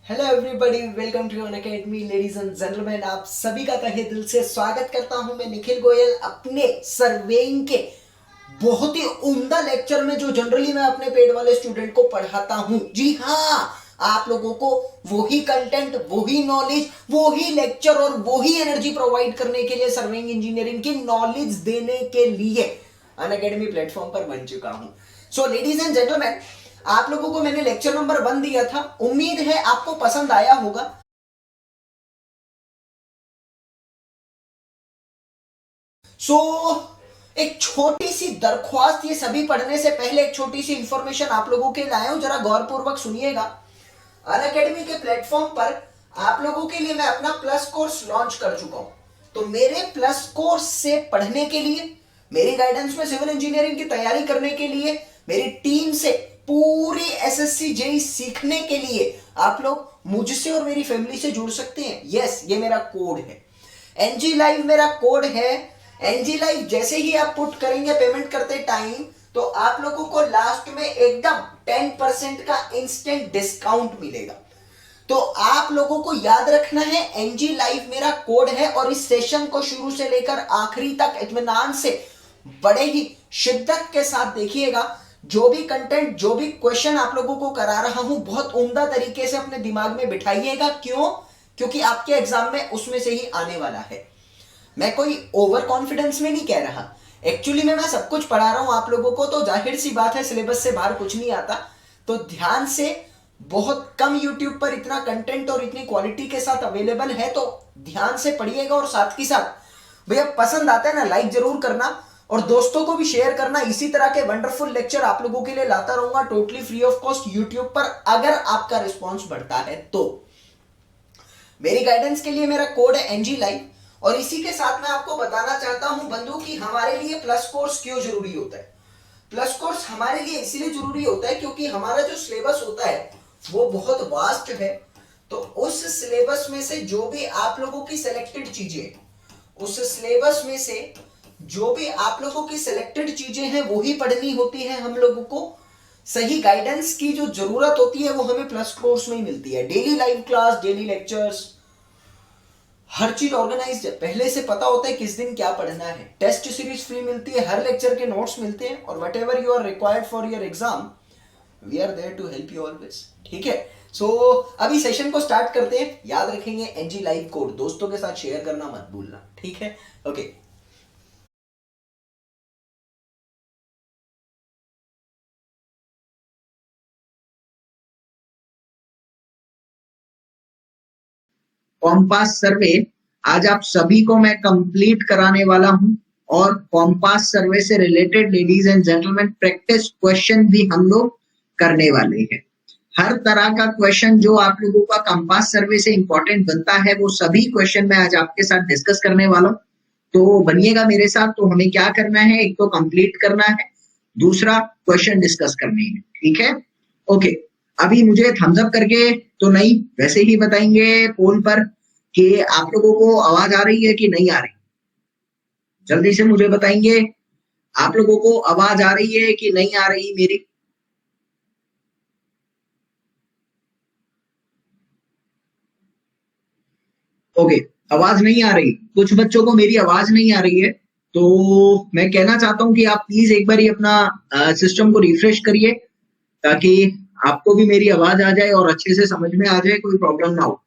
Hello everybody, welcome to Unacademy. Ladies and gentleman, आप सभी का तहे दिल से स्वागत करता हूं मैं निखिल गोयल अपने सर्वेइंग के बहुत ही उम्दा लेक्चर में, जो जनरली मैं अपने पेड वाले स्टूडेंट को पढ़ाता हूं। जी हाँ, आप लोगों को वही कंटेंट, वही नॉलेज, वही लेक्चर और वही एनर्जी प्रोवाइड करने के लिए, सर्वेइंग इंजीनियरिंग की नॉलेज देने के लिए अनअकैडमी प्लेटफॉर्म पर बन चुका हूं। सो लेडीज एंड जेंटलमैन, आप लोगों को मैंने लेक्चर नंबर 1 दिया था, उम्मीद है आपको पसंद आया होगा। सो एक छोटी सी दरख्वास्त, ये सभी पढ़ने से पहले एक छोटी सी इंफॉर्मेशन आप लोगों के लाया हूं, जरा गौरपूर्वक सुनिएगा। अनअकैडमी के प्लेटफॉर्म पर आप लोगों के लिए मैं अपना प्लस कोर्स लॉन्च कर चुका हूं। तो मेरे प्लस कोर्स से पढ़ने के लिए, मेरी गाइडेंस में सिविल इंजीनियरिंग की तैयारी करने के लिए, मेरी टीम से पूरी एसएससी जेई सीखने के लिए आप लोग मुझसे और मेरी फैमिली से जुड़ सकते हैं। यस, ये मेरा कोड है, एनजी लाइव मेरा कोड है। एनजी लाइव जैसे ही आप पुट करेंगे पेमेंट करते टाइम, तो आप लोगों को लास्ट में एकदम 10% का इंस्टेंट डिस्काउंट मिलेगा। तो आप लोगों को याद रखना है, एनजी लाइव मेरा कोड है, और इस सेशन को शुरू से लेकर आखिरी तक इत्मीनान से, बड़े ही शिद्दत के साथ देखिएगा। जो भी कंटेंट, जो भी क्वेश्चन आप लोगों को करा रहा हूं, बहुत उम्दा तरीके से अपने दिमाग में बिठाइएगा। क्यों? क्योंकि आपके एग्जाम में उसमें से ही आने वाला है। मैं कोई ओवर कॉन्फिडेंस में नहीं कह रहा, एक्चुअली में मैं सब कुछ पढ़ा रहा हूं आप लोगों को, तो जाहिर सी बात है सिलेबस से बाहर कुछ नहीं आता। तो ध्यान से, बहुत कम यूट्यूब पर इतना कंटेंट और इतनी क्वालिटी के साथ अवेलेबल है, तो ध्यान से पढ़िएगा। और साथ ही साथ भैया, पसंद आता है ना, लाइक जरूर करना और दोस्तों को भी शेयर करना। इसी तरह के वंडरफुल लेक्चर आप लोगों के लिए लाता रहूंगा totally free of cost YouTube पर, अगर आपका रिस्पॉन्स बढ़ता है तो। मेरी गाइडेंस के लिए मेरा कोड है एनजी लाइव। और इसी के साथ मैं आपको बताना चाहता हूं बंधु कि हमारे लिए प्लस कोर्स क्यों जरूरी होता है। प्लस कोर्स हमारे लिए इसलिए जरूरी होता है क्योंकि हमारा जो सिलेबस होता है वो बहुत वास्ट है। तो उस सिलेबस में से जो भी आप लोगों की सिलेक्टेड चीजें, उस सिलेबस में से जो भी आप लोगों की सिलेक्टेड चीजें हैं वो ही पढ़नी होती है। हम लोगों को सही गाइडेंस की जो जरूरत होती है वो हमें प्लस कोर्स में ही मिलती है। Daily live class, daily lectures, हर चीज ऑर्गेनाइज्ड है, पहले से पता होता है किस दिन क्या पढ़ना है। टेस्ट सीरीज फ्री मिलती है, हर लेक्चर के नोट्स मिलते हैं, और whatever you are required for your exam, we are there to help you always. ठीक है, सो अभी सेशन को स्टार्ट करते हैं। याद रखेंगे एनजी लाइव कोड, दोस्तों के साथ शेयर करना मत भूलना। ठीक है, ओके। कॉम्पास सर्वे आज आप सभी को मैं कंप्लीट कराने वाला हूं। और कॉम्पास सर्वे से related ladies and gentleman practice question भी हम लोग करने वाले हैं। हर तरह का क्वेश्चन जो आप लोगों का कंपास सर्वे से इंपॉर्टेंट बनता है, वो सभी क्वेश्चन मैं आज आपके साथ डिस्कस करने वाला हूं। तो बनिएगा मेरे साथ। तो हमें क्या करना है, एक तो कंप्लीट करना है, दूसरा क्वेश्चन डिस्कस करने हैं। ठीक है, ओके। अभी मुझे थम्स अप करके तो नहीं, वैसे ही बताएंगे पोल पर कि आप लोगों को आवाज आ रही है कि नहीं आ रही। जल्दी से मुझे बताएंगे, आप लोगों को आवाज आ रही है कि नहीं आ रही मेरी। ओके, आवाज नहीं आ रही, कुछ बच्चों को मेरी आवाज नहीं आ रही है। तो मैं कहना चाहता हूं कि आप प्लीज एक बार अपना सिस्टम को रिफ्रेश करिए, ताकि आपको भी मेरी आवाज आ जाए और अच्छे से समझ में आ जाए, कोई प्रॉब्लम ना हो।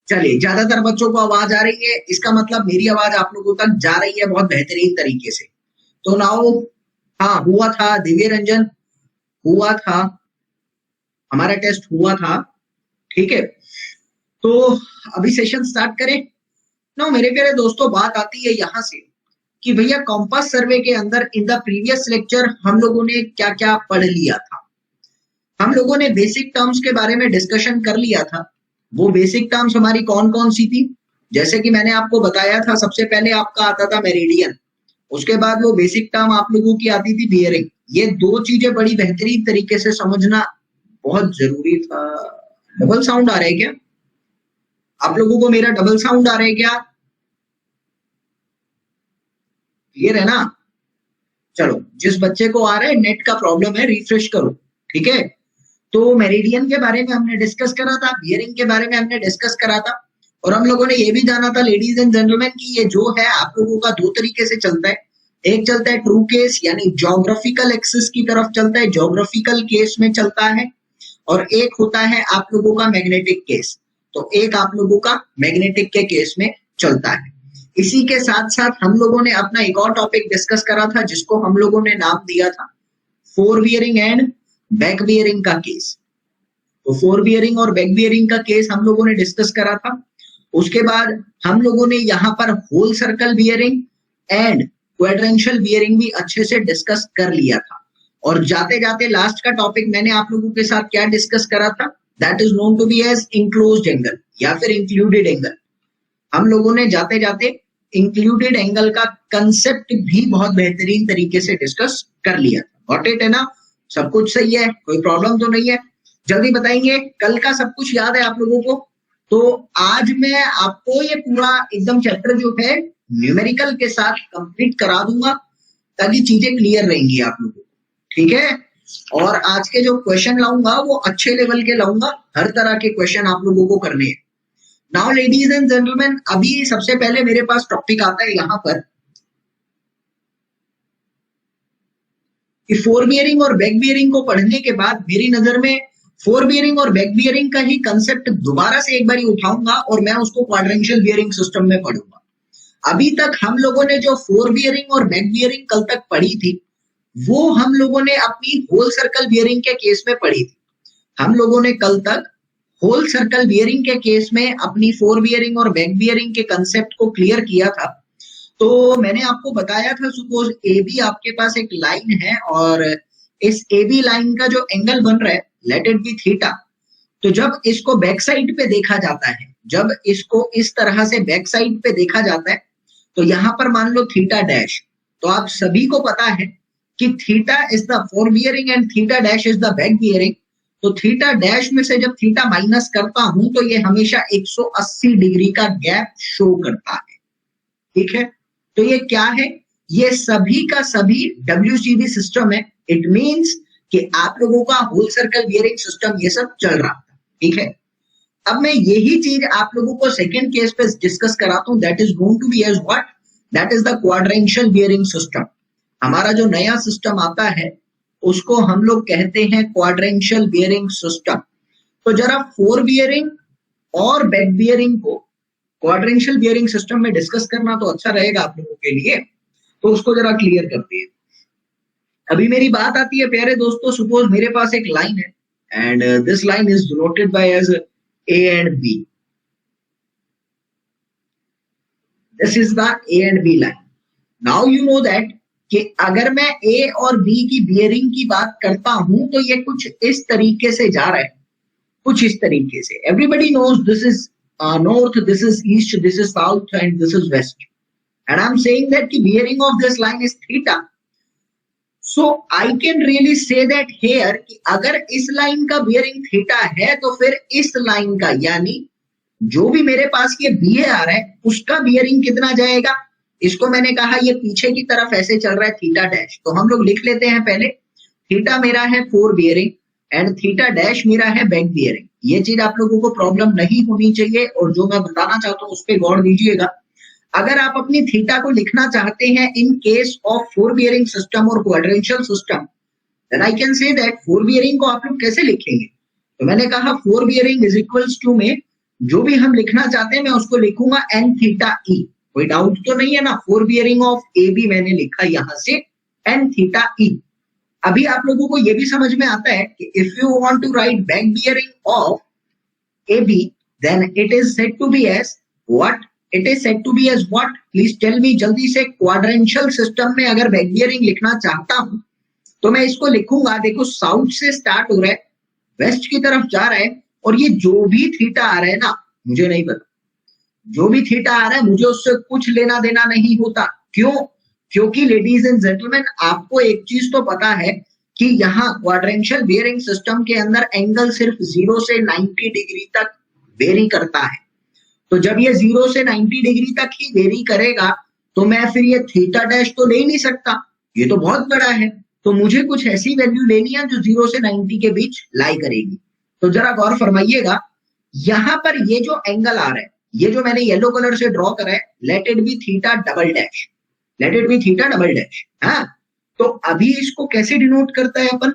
चलिए, ज्यादातर बच्चों को आवाज आ रही है, इसका मतलब मेरी आवाज आप लोगों तक जा रही है बहुत बेहतरीन तरीके से। तो नाउ, हाँ हुआ था दिव्य रंजन, हुआ था, हमारा टेस्ट हुआ था। ठीक है, तो अभी सेशन स्टार्ट करें। नो मेरे प्यारे दोस्तों, बात आती है यहाँ से कि भैया कॉम्पास सर्वे के अंदर इन द प्रीवियस लेक्चर हम लोगों ने क्या क्या पढ़ लिया था। हम लोगों ने बेसिक टर्म्स के बारे में डिस्कशन कर लिया था। वो बेसिक टर्म्स हमारी कौन कौन सी थी, जैसे कि मैंने आपको बताया था, सबसे पहले आपका आता था मेरिडियन, उसके बाद वो बेसिक टर्म आप लोगों की आती थी बियरिंग। ये दो चीजें बड़ी बेहतरीन तरीके से समझना बहुत जरूरी था। डबल साउंड आ रहा है क्या? आप लोगों को मेरा डबल साउंड आ रहा है क्या? क्लियर है ना? चलो, जिस बच्चे को आ रहा है, नेट का प्रॉब्लम है, रिफ्रेश करो। ठीक है, तो मेरिडियन के बारे में हमने डिस्कस करा था, बियरिंग के बारे में हमने डिस्कस करा था, और हम लोगों ने ये भी जाना था लेडीज एंड जेंटलमैन कि ये जो है आप लोगों का दो तरीके से चलता है। एक चलता है ट्रू केस यानी ज्योग्राफिकल एक्सिस की तरफ चलता है, ज्योग्राफिकल केस में चलता है, और एक होता है आप लोगों का मैग्नेटिक केस। तो एक आप लोगों का मैग्नेटिक के केस में चलता है। इसी के साथ साथ हम लोगों ने अपना एक और टॉपिक डिस्कस करा था जिसको हम लोगों ने नाम दिया था fore bearing and back bearing का केस। तो फोर बियरिंग और बैक बियरिंग का केस हम लोगों ने डिस्कस करा था। उसके बाद हम लोगों ने यहाँ पर whole circle bearing and quadrantal bearing भी अच्छे से डिस्कस कर लिया था। और जाते जाते लास्ट का टॉपिक मैंने आप लोगों के साथ क्या डिस्कस करा था, that is known to be as enclosed angle या फिर इंक्लूडेड एंगल। हम लोगों ने जाते जाते इंक्लूडेड एंगल का कंसेप्ट भी बहुत बेहतरीन तरीके से डिस्कस कर लिया था। गॉट इट है ना? सब कुछ सही है, कोई प्रॉब्लम तो नहीं है? जल्दी बताएंगे, कल का सब कुछ याद है आप लोगों को? तो आज मैं आपको ये पूरा एकदम चैप्टर जो है न्यूमेरिकल के साथ कंप्लीट करा दूंगा ताकि चीजें क्लियर रहेंगी आप लोगों को, ठीक है? और आज के जो क्वेश्चन लाऊंगा वो अच्छे लेवल के लाऊंगा, हर तरह के क्वेश्चन आप लोगों को करने हैं। नाउ लेडीज एंड जेंटलमैन, अभी सबसे पहले मेरे पास टॉपिक आता है यहाँ पर कि फोर बियरिंग और बैक बियरिंग को पढ़ने के बाद मेरी नजर में फोर बियरिंग और बैक बियरिंग का ही कंसेप्ट दोबारा से एक बार उठाऊंगा और मैं उसको क्वाड्रेंशियल बियरिंग सिस्टम में पढ़ूंगा। अभी तक हम लोगों ने जो फोर बियरिंग और बैक बियरिंग कल तक पढ़ी थी वो हम लोगों ने अपनी होल सर्कल बियरिंग के केस में पढ़ी थी। हम लोगों ने कल तक होल सर्कल बियरिंग के केस में अपनी फोर बियरिंग और बैक बियरिंग के कंसेप्ट को क्लियर किया था। तो मैंने आपको बताया था, सपोज ए बी आपके पास एक लाइन है और इस ए बी लाइन का जो एंगल बन रहा है लेट इट बी थीटा। तो जब इसको बैक साइड पे देखा जाता है, जब इसको इस तरह से बैक साइड पे देखा जाता है तो यहां पर मान लो थीटा डैश। तो आप सभी को पता है कि theta is the four bearing and theta dash is the back bearing. तो थीटा डैश में से जब थीटा माइनस करता हूं तो ये हमेशा 180 डिग्री का गैप शो करता है, ठीक है? तो ये क्या है? ये सभी का सभी WCB सिस्टम है। इट मींस कि आप लोगों का होल सर्कल बियरिंग सिस्टम ये सब चल रहा था, ठीक है? अब मैं यही चीज आप लोगों को सेकंड केस पे डिस्कस कराता हूं, that is going to be as what, that is the quadrantal bearing system. हमारा जो नया सिस्टम आता है उसको हम लोग कहते हैं क्वाड्रेंशियल बियरिंग सिस्टम। तो जरा फोर बियरिंग और बैक बियरिंग को क्वाड्रेंशियल बियरिंग सिस्टम में डिस्कस करना तो अच्छा रहेगा आप लोगों के लिए, तो उसको जरा क्लियर करते हैं। अभी मेरी बात आती है प्यारे दोस्तों, सपोज मेरे पास एक लाइन है and this line is denoted by as A and B. This is the A and B line. Now you know that कि अगर मैं A और B की बियरिंग की बात करता हूं तो ये कुछ इस तरीके से जा रहा है, कुछ इस तरीके से। Everybody knows this is north, this is east, this is south and this is west. And I'm saying that the bearing of this line is theta. So I can really say that here कि अगर इस line का bearing theta है तो फिर इस line का यानी जो भी मेरे पास ये बी आ रहा है उसका बियरिंग कितना जाएगा? इसको मैंने कहा ये पीछे की तरफ ऐसे चल रहा है थीटा डैश। तो हम लोग लिख लेते हैं पहले, थीटा मेरा है four bearing and theta dash मेरा है बैक बियरिंग। ये चीज आप लोगों को प्रॉब्लम नहीं होनी चाहिए और जो मैं बताना चाहता हूँ उस पर गौर दीजिएगा। अगर आप अपनी थीटा को लिखना चाहते हैं in case of fore bearing system और quadrantal system, then I can say that fore bearing को आप लोग कैसे लिखेंगे? तो मैंने कहा fore bearing is equals to में जो भी हम लिखना चाहते हैं मैं उसको लिखूंगा एन थीटा ई। कोई डाउट तो नहीं है ना? Fore bearing of A B मैंने लिखा यहां से एन थीटा ई। अभी आप लोगों को यह भी समझ में आता है कि if you want to write back bearing of A B then it is said to be as what? It is said to be as what? Please tell me जल्दी से। क्वाड्रेंशियल सिस्टम में अगर बैक बियरिंग लिखना चाहता हूं तो मैं इसको लिखूंगा, देखो साउथ से स्टार्ट हो रहा है, वेस्ट की तरफ जा रहा है और ये जो भी थीटा आ रहा है ना, मुझे नहीं पता, जो भी थीटा आ रहा है मुझे उससे कुछ लेना देना नहीं होता। क्यों? क्योंकि लेडीज एंड जेंटलमैन आपको एक चीज तो पता है कि यहाँ क्वाड्रेंशियल बियरिंग सिस्टम के अंदर एंगल सिर्फ 0 से 90 डिग्री तक वेरी करता है। तो जब ये 0 से 90 डिग्री तक ही वेरी करेगा तो मैं फिर ये थीटा डैश तो ले ही नहीं सकता, ये तो बहुत बड़ा है। तो मुझे कुछ ऐसी वैल्यू लेनी है जो 0 से 90 के बीच लाई करेगी। तो जरा गौर फरमाइएगा, यहां पर ये जो एंगल आ रहा है, ये जो मैंने येलो कलर से ड्रॉ करा है, late it B theta double dash, late it B theta double dash. हाँ, तो अभी इसको कैसे डिनोट करता है अपन,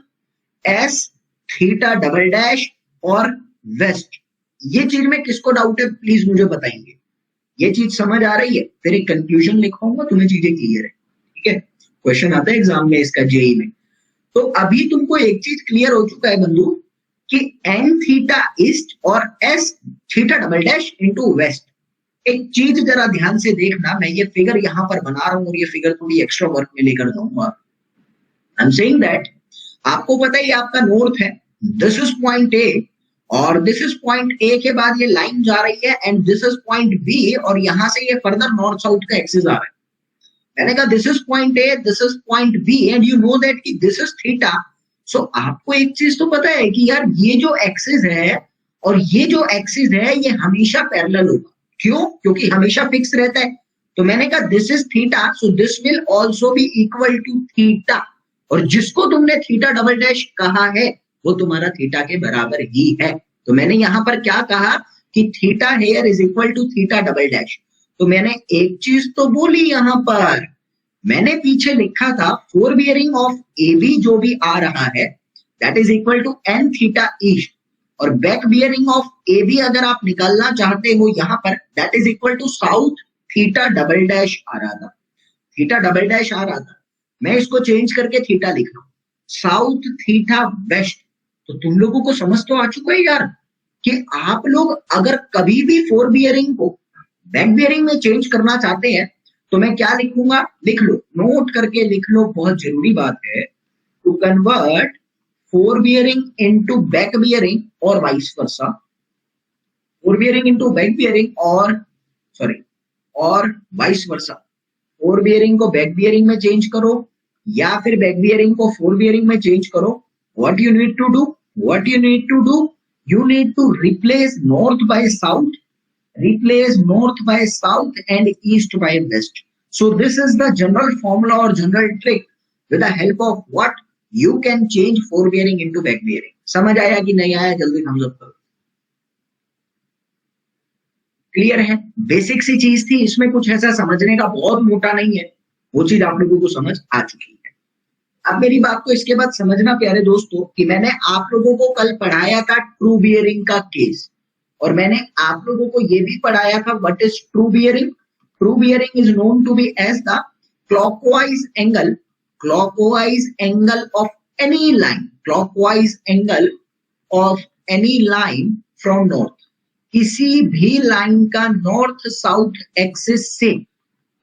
एस थीटा डबल डैश और वेस्ट। ये चीज में किसको डाउट है प्लीज मुझे बताएंगे। ये चीज समझ आ रही है? फिर एक कंक्लूजन लिखाऊंगा, तुम्हें चीजें क्लियर है, ठीक है। क्वेश्चन आता है एग्जाम में इसका, जेई में। तो अभी तुमको एक चीज क्लियर हो चुका है बंधु कि एन थीटा ईस्ट और S theta double dash into west. एक चीज जरा ध्यान से देखना, मैं ये फिगर यहां पर बना रहा हूं और ये फिगर थोड़ी एक्स्ट्रा वर्क में लेकर जाऊंगा। आई एम सेइंग दैट आपको पता है ये आपका नॉर्थ है, दिस इज पॉइंट ए और दिस इज पॉइंट ए के बाद ये लाइन जा रही है and this is point B और यहां से ये फर्दर नॉर्थ साउथ का एक्सिस आ रहा है। मैंने कहा this is point A, this is point B and you know that कि दिस इज थीटा। सो आपको एक चीज तो पता है कि यार ये जो एक्सिस है और ये जो एक्सिस है ये हमेशा पैरेलल होगा। क्यों? क्योंकि हमेशा फिक्स रहता है। तो मैंने कहा this is theta, so this will also be equal to theta, और जिसको तुमने थीटा डबल डैश कहा है वो तुम्हारा थीटा के बराबर ही है। तो मैंने यहां पर क्या कहा कि theta here is equal to theta double dash. तो मैंने एक चीज तो बोली यहां पर, मैंने पीछे लिखा था fore bearing of A B जो भी आ रहा है that is equal to N theta east, और back bearing of A B अगर आप निकालना चाहते हो यहां पर that is equal to south theta double dash आ रहा था, थीटा डबल डैश आ रहा था। मैं इसको चेंज करके थीटा लिख रहा हूं, साउथ थीटा वेस्ट। तो तुम लोगों को समझ तो आ चुका है यार कि आप लोग अगर कभी भी फोर बियरिंग को बैक बियरिंग में चेंज करना चाहते हैं तो मैं क्या लिखूंगा, लिख लो, नोट करके लिख लो, बहुत जरूरी बात है। To convert fore bearing into back bearing और vice versa, fore bearing into back bearing और वाइस वर्सा। फोर बियरिंग को बैक बियरिंग में चेंज करो या फिर बैक बियरिंग को फोर बियरिंग में चेंज करो। What you need to do, you need to replace north by south, replace north by south and east by west. So this is the general formula or general trick with the help of what you can change four bearing into back bearing. समझ आया कि नहीं आया? जल्दी thumbs up करो। Clear है? Basic सी चीज थी, इसमें कुछ ऐसा समझने का बहुत मोटा नहीं है, वो चीज आप लोगों को समझ आ चुकी है। अब मेरी बात को इसके बाद समझना प्यारे दोस्तों कि मैंने आप लोगों को कल पढ़ाया था ट्रू बियरिंग का केस, और मैंने आप लोगों को ये भी पढ़ाया था what is true bearing. True bearing is known to be as the clockwise angle of any line, clockwise angle of any line from north. किसी भी लाइन का नॉर्थ साउथ एक्सिस से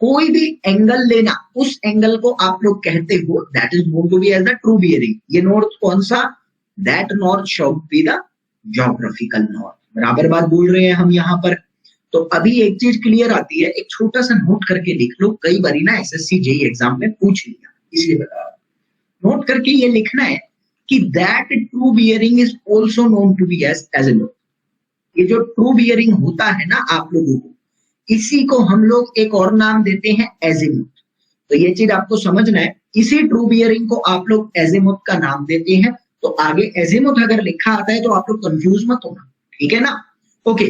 कोई भी एंगल लेना, उस एंगल को आप लोग कहते हो that is known to be as the true bearing. ये नॉर्थ कौन सा? That north should be the geographical north. बराबर बात बोल रहे हैं हम यहाँ पर। तो अभी एक चीज क्लियर आती है, एक छोटा सा नोट करके लिख लो, कई बार ना एसएससी जेईई एग्जाम में पूछ लिया इसलिए बता रहा हूं। नोट करके ये लिखना है कि that true bearing is also known to be as a north. ये जो ट्रू बियरिंग होता है ना आप लोगों को, इसी को हम लोग एक और नाम देते हैं एजिमुथ। तो ये चीज आपको समझना है, इसी ट्रू बियरिंग को आप लोग एजिमुथ का नाम देते हैं। तो आगे एजिमुथ अगर लिखा आता है तो आप लोग कंफ्यूज मत होना, ठीक है ना? ओके,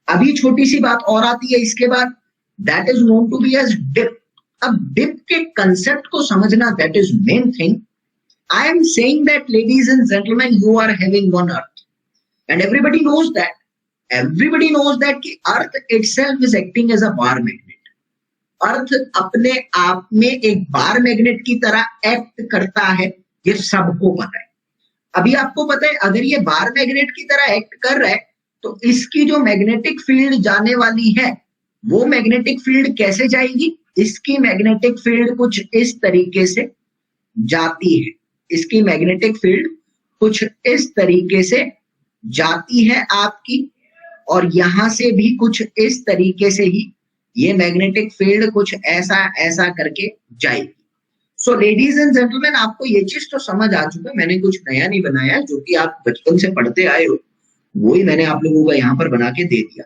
अभी छोटी सी बात और आती है इसके बाद, that is known to be as dip. अब डिप के कंसेप्ट को समझना, that is main thing. I am saying that ladies and gentleman, you are having one earth and everybody knows that, कि earth itself is acting as a bar magnet. Earth अपने आप में एक bar magnet की तरह act करता है, ये सबको पता है। अभी आपको पता है अगर ये बार मैग्नेट की तरह एक्ट कर रहा है तो इसकी जो मैग्नेटिक फील्ड जाने वाली है वो मैग्नेटिक फील्ड कैसे जाएगी? इसकी मैग्नेटिक फील्ड कुछ इस तरीके से जाती है, इसकी मैग्नेटिक फील्ड कुछ इस तरीके से जाती है आपकी, और यहां से भी कुछ इस तरीके से ही ये मैग्नेटिक फील्ड कुछ ऐसा ऐसा करके जाएगी। सो लेडीज एंड जेंटलमैन, आपको ये चीज तो समझ आ चुका है, मैंने कुछ नया नहीं बनाया, जो कि आप बचपन से पढ़ते आए हो वही मैंने आप लोगों को यहाँ पर बना के दे दिया।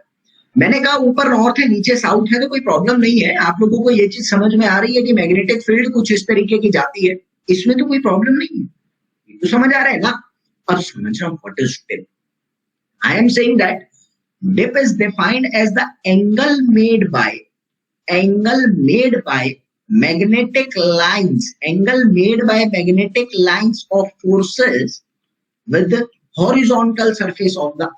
मैंने कहा ऊपर नॉर्थ है नीचे साउथ है तो कोई प्रॉब्लम नहीं है, आप लोगों को ये चीज समझ में आ रही है कि मैग्नेटिक फील्ड कुछ इस तरीके की जाती है। इसमें तो कोई प्रॉब्लम नहीं है, तो समझ आ रहा है ना। अब समझ रहा हूं what is dip. I am saying that dip is defined as the angle made by magnetic lines of forces with the horizontal surface of the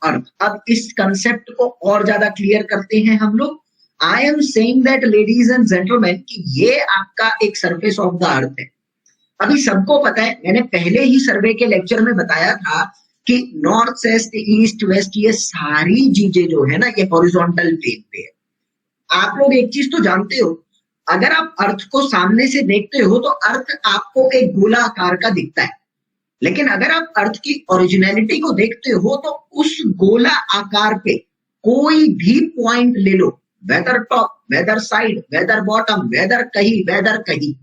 earth, अब इस कंसेप्ट को और ज्यादा क्लियर करते हैं हम लोग। आई am saying that ladies and gentleman कि ये आपका एक सरफेस ऑफ द अर्थ है। अभी सबको पता है, मैंने पहले ही सर्वे के लेक्चर में बताया था कि नॉर्थ वेस्ट ईस्ट वेस्ट ये सारी चीजें जो है ना ये हॉरिजॉन्टल प्लेन पे है। आप लोग एक चीज तो जानते हो, अगर आप अर्थ को सामने से देखते हो तो अर्थ आपको एक गोला आकार का दिखता है, लेकिन अगर आप अर्थ की ओरिजिनलिटी को देखते हो तो उस गोला आकार पे कोई भी पॉइंट ले लो, whether top whether side whether bottom whether कहीं,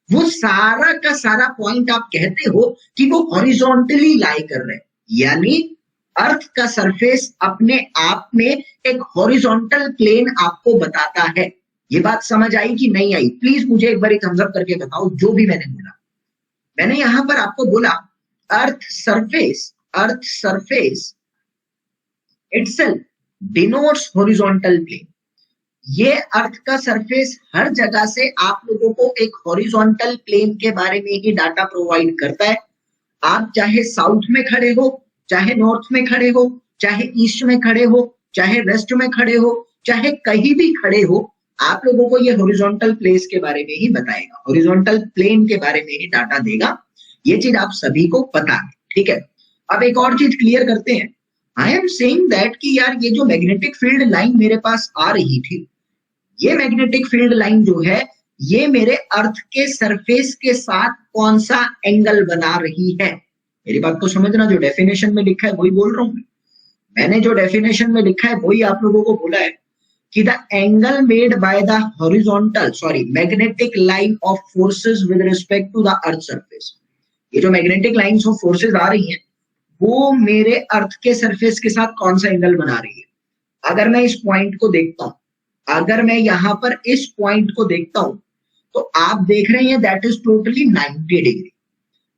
वो सारा का सारा पॉइंट आप कहते हो कि वो हॉरिजॉन्टली लाई कर रहे हैं, यानी अर्थ का सरफेस अपने आप में एक हॉरिजॉन्टल प्लेन आपको बताता है। ये बात समझ आई कि नहीं आई? प्लीज मुझे एक बार थम्स अप करके बताओ जो भी मैंने बोला। मैंने यहां पर आपको बोला earth surface itself denotes horizontal plane. ये अर्थ का सरफेस हर जगह से आप लोगों को एक हॉरिजॉन्टल प्लेन के बारे में ही डाटा प्रोवाइड करता है। आप चाहे साउथ में खड़े हो, चाहे नॉर्थ में खड़े हो, चाहे ईस्ट में खड़े हो, चाहे वेस्ट में खड़े हो, चाहे कहीं भी खड़े हो, आप लोगों को ये हॉरिजॉन्टल प्लेस के बारे में ही बताएगा, हॉरिजॉन्टल प्लेन के बारे में ही डाटा देगा। ये चीज आप सभी को पता है, ठीक है। अब एक और चीज क्लियर करते हैं। आई एम सेइंग दैट कि यार ये जो मैग्नेटिक फील्ड लाइन मेरे पास आ रही थी, ये मैग्नेटिक फील्ड लाइन जो है ये मेरे अर्थ के सरफेस के साथ कौन सा एंगल बना रही है। मेरी बात को समझना, जो डेफिनेशन में लिखा है वही बोल रहा हूं मैंने जो डेफिनेशन में लिखा है वही आप लोगों को बोला है कि the angle made by the magnetic line of forces with respect to the earth surface. ये जो मैग्नेटिक लाइंस ऑफ फोर्सेस आ रही हैं वो मेरे अर्थ के सरफेस के साथ कौन सा एंगल बना रही है। अगर मैं इस पॉइंट को देखता हूं, अगर मैं यहां पर इस पॉइंट को देखता हूं तो आप देख रहे हैं दैट इज टोटली 90 डिग्री।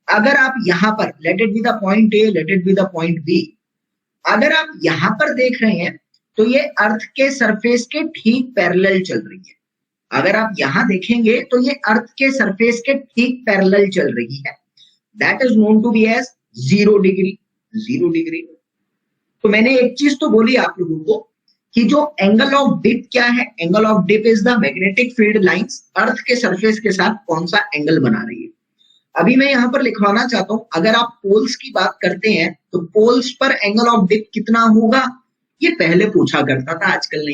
अगर आप यहां पर let it be the point A, let it be the point B, अगर आप यहां पर देख रहे हैं तो ये अर्थ के सरफेस के ठीक पैरेलल चल रही है। अगर आप यहां देखेंगे तो ये अर्थ के सरफेस के ठीक पैरेलल चल रही है। That is known to be as 0 degree. तो मैंने एक चीज तो बोली आप लोगों को कि जो एंगल ऑफ डिप क्या है, angle of dip is the magnetic field lines earth के सरफेस के साथ कौन सा एंगल बना रही है। अभी मैं यहां पर लिखवाना चाहता हूं, अगर आप पोल्स की बात करते हैं तो पोल्स पर एंगल ऑफ डिप कितना होगा, ये पहले पूछा करता था, आजकल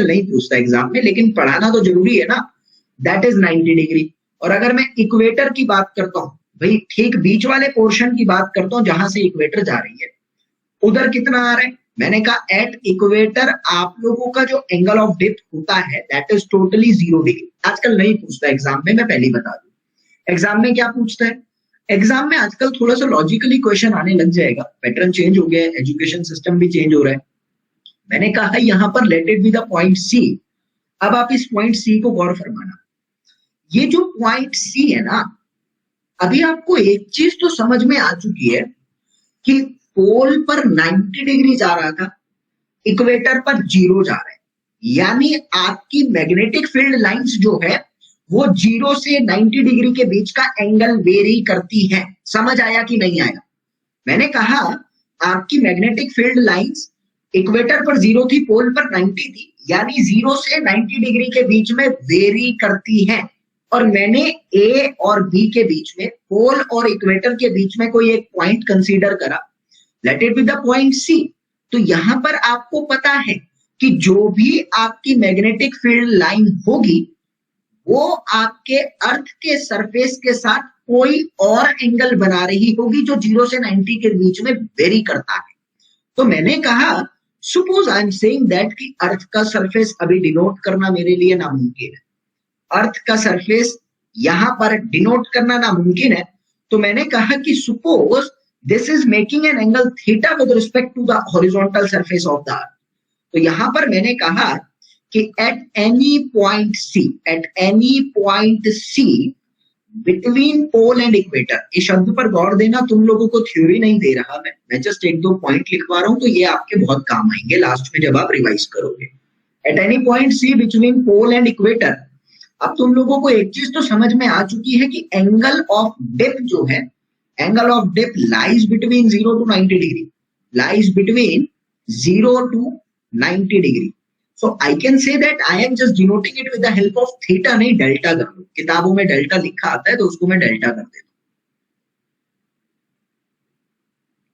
नहीं पूछता एग्जाम में, लेकिन पढ़ाना तो जरूरी है ना। That is 90 degree. और अगर मैं इक्वेटर की बात करता हूं, भाई ठीक बीच वाले पोर्शन की बात करता हूं जहां से इक्वेटर जा रही है, उधर कितना आ रहा है, मैंने कहा एट इक्वेटर आप लोगों का जो एंगल ऑफ डिप होता है दैट इज टोटली 0 डिग्री। आजकल नहीं पूछता एग्जाम में, मैं पहले ही बता दूं। एग्जाम में क्या पूछता है, एग्जाम में आजकल थोड़ा सा लॉजिकली क्वेश्चन आने लग जाएगा, पैटर्न चेंज हो गया है, एजुकेशन सिस्टम भी चेंज हो रहा है। मैंने कहा है यहां पर let it be the point C. अब आप इस पॉइंट सी को गौर फरमाना, ये जो पॉइंट सी है ना, अभी आपको एक चीज तो समझ में आ चुकी है कि पोल पर 90 डिग्री जा रहा था, इक्वेटर पर 0 जा रहा है, यानी आपकी मैग्नेटिक फील्ड लाइंस जो है वो 0 से 90 डिग्री के बीच का एंगल वेरी करती है। समझ आया कि नहीं आया? मैंने कहा आपकी मैग्नेटिक फील्ड लाइंस इक्वेटर पर 0 थी, पोल पर 90 थी, यानी 0 से 90 डिग्री के बीच में वेरी करती है। और मैंने ए और बी के बीच में, पोल और इक्वेटर के बीच में कोई एक पॉइंट कंसीडर करा, let it be the point C. तो यहां पर आपको पता है कि जो भी आपकी मैग्नेटिक फील्ड लाइन होगी वो आपके अर्थ के सरफेस के साथ कोई और एंगल बना रही होगी जो 0 से 90 के बीच में वेरी करता है। तो मैंने कहा suppose I am saying that कि अर्थ का सरफेस अभी डिनोट करना मेरे लिए नामुमकिन है, अर्थ का सरफेस यहां पर डिनोट करना नामुमकिन है। तो मैंने कहा कि suppose this is making an angle theta with respect to the horizontal surface of the earth. तो यहां पर मैंने कहा कि at any point C between pole and equator, इस शब्द पर गौर देना, तुम लोगों को थ्योरी नहीं दे रहा मैं जस्ट एक दो पॉइंट लिखवा रहा हूं, तो ये आपके बहुत काम आएंगे लास्ट में जब आप रिवाइज करोगे। At any point C between pole and equator. अब तुम लोगों को एक चीज तो समझ में आ चुकी है कि एंगल ऑफ डिप जो है, angle of dip lies between 0 to 90 degree, lies between 0 to 90 degree. So I can say that I am just denoting it with the help of theta, नहीं डेल्टा कर लो, किताबों में डेल्टा लिखा आता है तो उसको मैं डेल्टा कर देता हूं।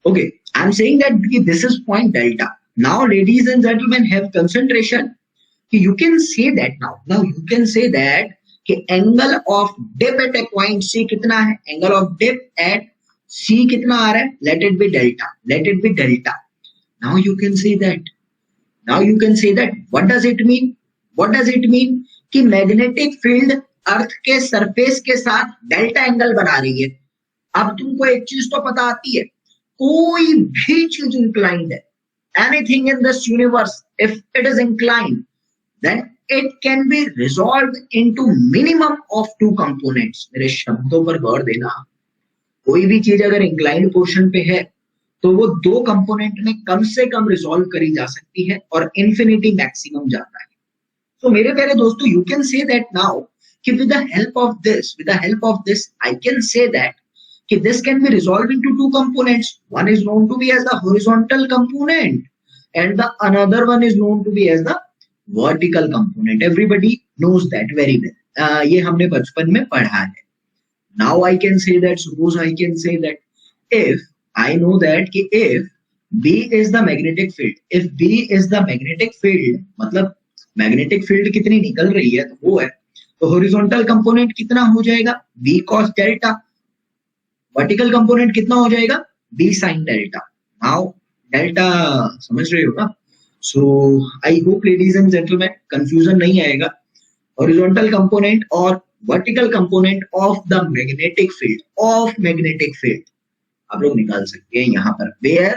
Okay, I am saying that this is point delta. Now ladies and gentlemen, have concentration. You can say that now you can say that कि angle of dip at a point C कितना है, angle of dip at C कितना आ रहा है, let it be delta. Now you can say that what does it mean कि magnetic field earth के surface के साथ डेल्टा एंगल बना रही है। अब तुमको एक चीज तो पता आती है, कोई भी चीज इंक्लाइंड है, anything in this universe if it is inclined then it can be resolve into minimum of 2 components. मेरे शब्दों पर गौर देना, कोई भी चीज अगर इंक्लाइंड पोर्शन पे है तो वो 2 कंपोनेंट में कम से कम रिजॉल्व करी जा सकती है और इंफिनिटी मैक्सिमम जाता है। तो मेरे प्यारे दोस्तों, you can say that now कि with the help of this I can say that कि this can be resolved into 2 components. One is known to be as the horizontal component and the another one is known to be as the vertical component. Everybody knows that very well. ये हमने बचपन में पढ़ा है। Now I can say that, suppose I can say that if I know that कि if B is the magnetic field, मतलब magnetic field कितनी निकल रही है तो वो है, तो horizontal component कितना हो जाएगा, B cos delta, vertical component कितना हो जाएगा, B sin delta. Now delta समझ रहे हो ना? So I hope ladies and gentleman confusion नहीं आएगा। हॉरिजॉन्टल कंपोनेंट और vertical component of the magnetic field आप लोग निकाल सकते हैं यहाँ पर, where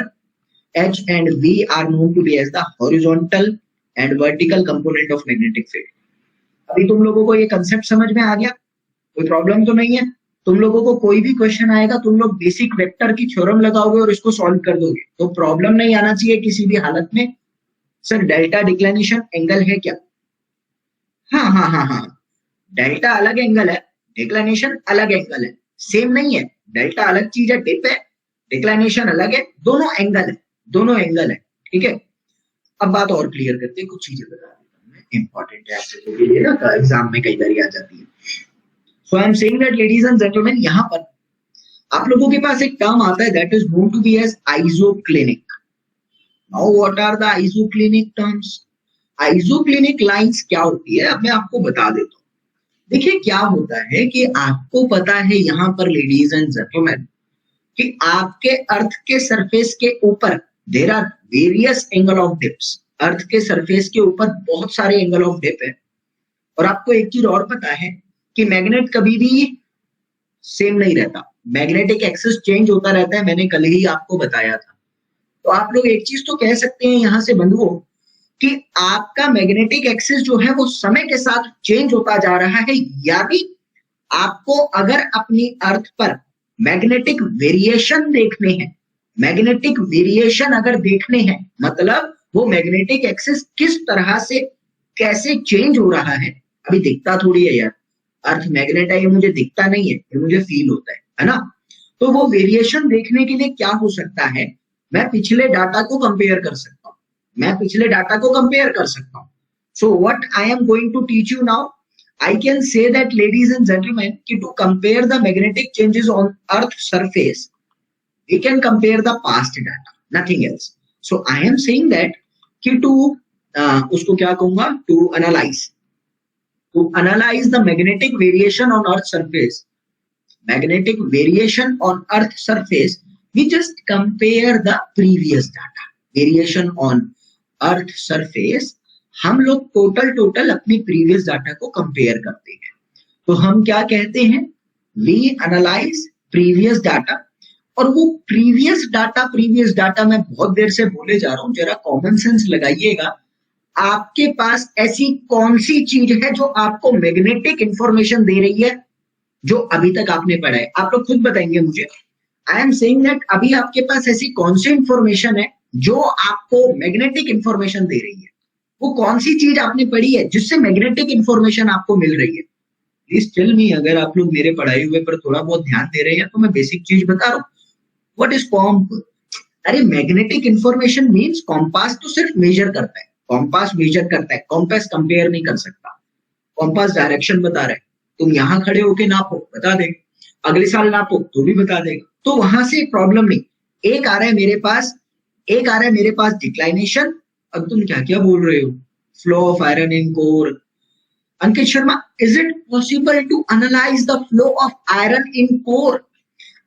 H and V are known to be as the horizontal and vertical component of magnetic field। अभी तुम लोगों को ये कंसेप्ट समझ में आ गया? कोई प्रॉब्लम तो नहीं है? तुम लोगों को कोई भी क्वेश्चन आएगा, तुम लोग बेसिक वेक्टर की थ्योरम लगाओगे और इसको सॉल्व कर दोगे, तो प्रॉब्लम नहीं आना चाहिए किसी भी हालत में। सर डेल्टा डिक्लिनेशन एंगल है क्या? हाँ, डेल्टा अलग एंगल है, डिक्लिनेशन अलग एंगल है, सेम नहीं है। डेल्टा अलग चीज है, डिप है, डिक्लिनेशन अलग है, दोनों एंगल है, ठीक है। अब बात और क्लियर करते हैं, कुछ चीजें बता देता हूँ, इंपॉर्टेंट है आप लोगों के लिए ना, एग्जाम में कई बार आ जाती है। So I am saying that ladies and gentlemen, यहाँ पर आप लोगों के पास एक टर्म आता है that is known to be as isoclinic. Now what are the isoclinic terms? Isoclinic lines क्या होती है, अब मैं आपको बता देता हूँ। देखिए क्या होता है कि आपको पता है यहाँ पर लेडीज एंड जेंटलमैन कि आपके अर्थ के सरफेस के ऊपर there are various angle of dips. Earth के सरफेस के ऊपर बहुत सारे एंगल ऑफ डिप है, और आपको एक चीज और पता है कि मैग्नेट कभी भी सेम नहीं रहता, मैग्नेटिक एक्सिस चेंज होता रहता है, मैंने कल ही आपको बताया था। तो आप लोग एक चीज तो कह सकते हैं यहां से बंधुओं कि आपका मैग्नेटिक एक्सिस जो है वो समय के साथ चेंज होता जा रहा है, यानी आपको अगर अपनी अर्थ पर मैग्नेटिक वेरिएशन देखने हैं, मैग्नेटिक वेरिएशन अगर देखने हैं, मतलब वो मैग्नेटिक एक्सिस किस तरह से कैसे चेंज हो रहा है, अभी दिखता थोड़ी है यार, अर्थ मैग्नेट है, ये मुझे दिखता नहीं है, ये मुझे फील होता है ना। तो वो वेरिएशन देखने के लिए क्या हो सकता है, मैं पिछले डाटा को कंपेयर कर सकता हूं, so what I am going to teach you now, I can say that ladies and gentleman कि to compare the magnetic changes on earth surface we can compare the past data, nothing else. So I am saying that कि to उसको क्या कहूंगा, to analyze the magnetic variation on earth surface, we just compare the previous data, variation on earth surface, हम लोग total अपनी previous data को compare करते हैं। तो हम क्या कहते हैं, we analyze previous data, और वो previous data मैं बहुत देर से बोले जा रहा हूं, जरा कॉमन सेंस लगाइएगा। आपके पास ऐसी कौन सी चीज है जो आपको मैग्नेटिक इंफॉर्मेशन दे रही है जो अभी तक आपने पढ़ा है? आप लोग खुद बताएंगे मुझे। आई एम सेइंग दैट अभी आपके पास ऐसी कौन सी इंफॉर्मेशन है जो आपको मैग्नेटिक इंफॉर्मेशन दे रही है? वो कौन सी चीज आपने पढ़ी है जिससे मैग्नेटिक इंफॉर्मेशन आपको मिल रही है? Please tell me. अगर आप लोग मेरे पढ़ाई हुए पर थोड़ा बहुत ध्यान दे रहे हैं तो मैं बेसिक चीज बता रहा हूँ। व्हाट इज कॉम्प? अरे मैग्नेटिक इंफॉर्मेशन मीन्स कॉम्पास तो सिर्फ मेजर करता है, कॉम्पास मेजर करता है, कॉम्पास कंपेयर नहीं कर सकता। कॉम्पास डायरेक्शन बता रहा है, तुम यहां खड़े होके नापो बता देगा, अगले साल नापो तो भी बता देगा। तो वहां से प्रॉब्लम नहीं। एक आ रहा है मेरे पास डिक्लाइनेशन। अब तुम क्या क्या बोल रहे हो? Flow of iron in core. Ankit Sharma, is it possible to analyse the flow of iron in core?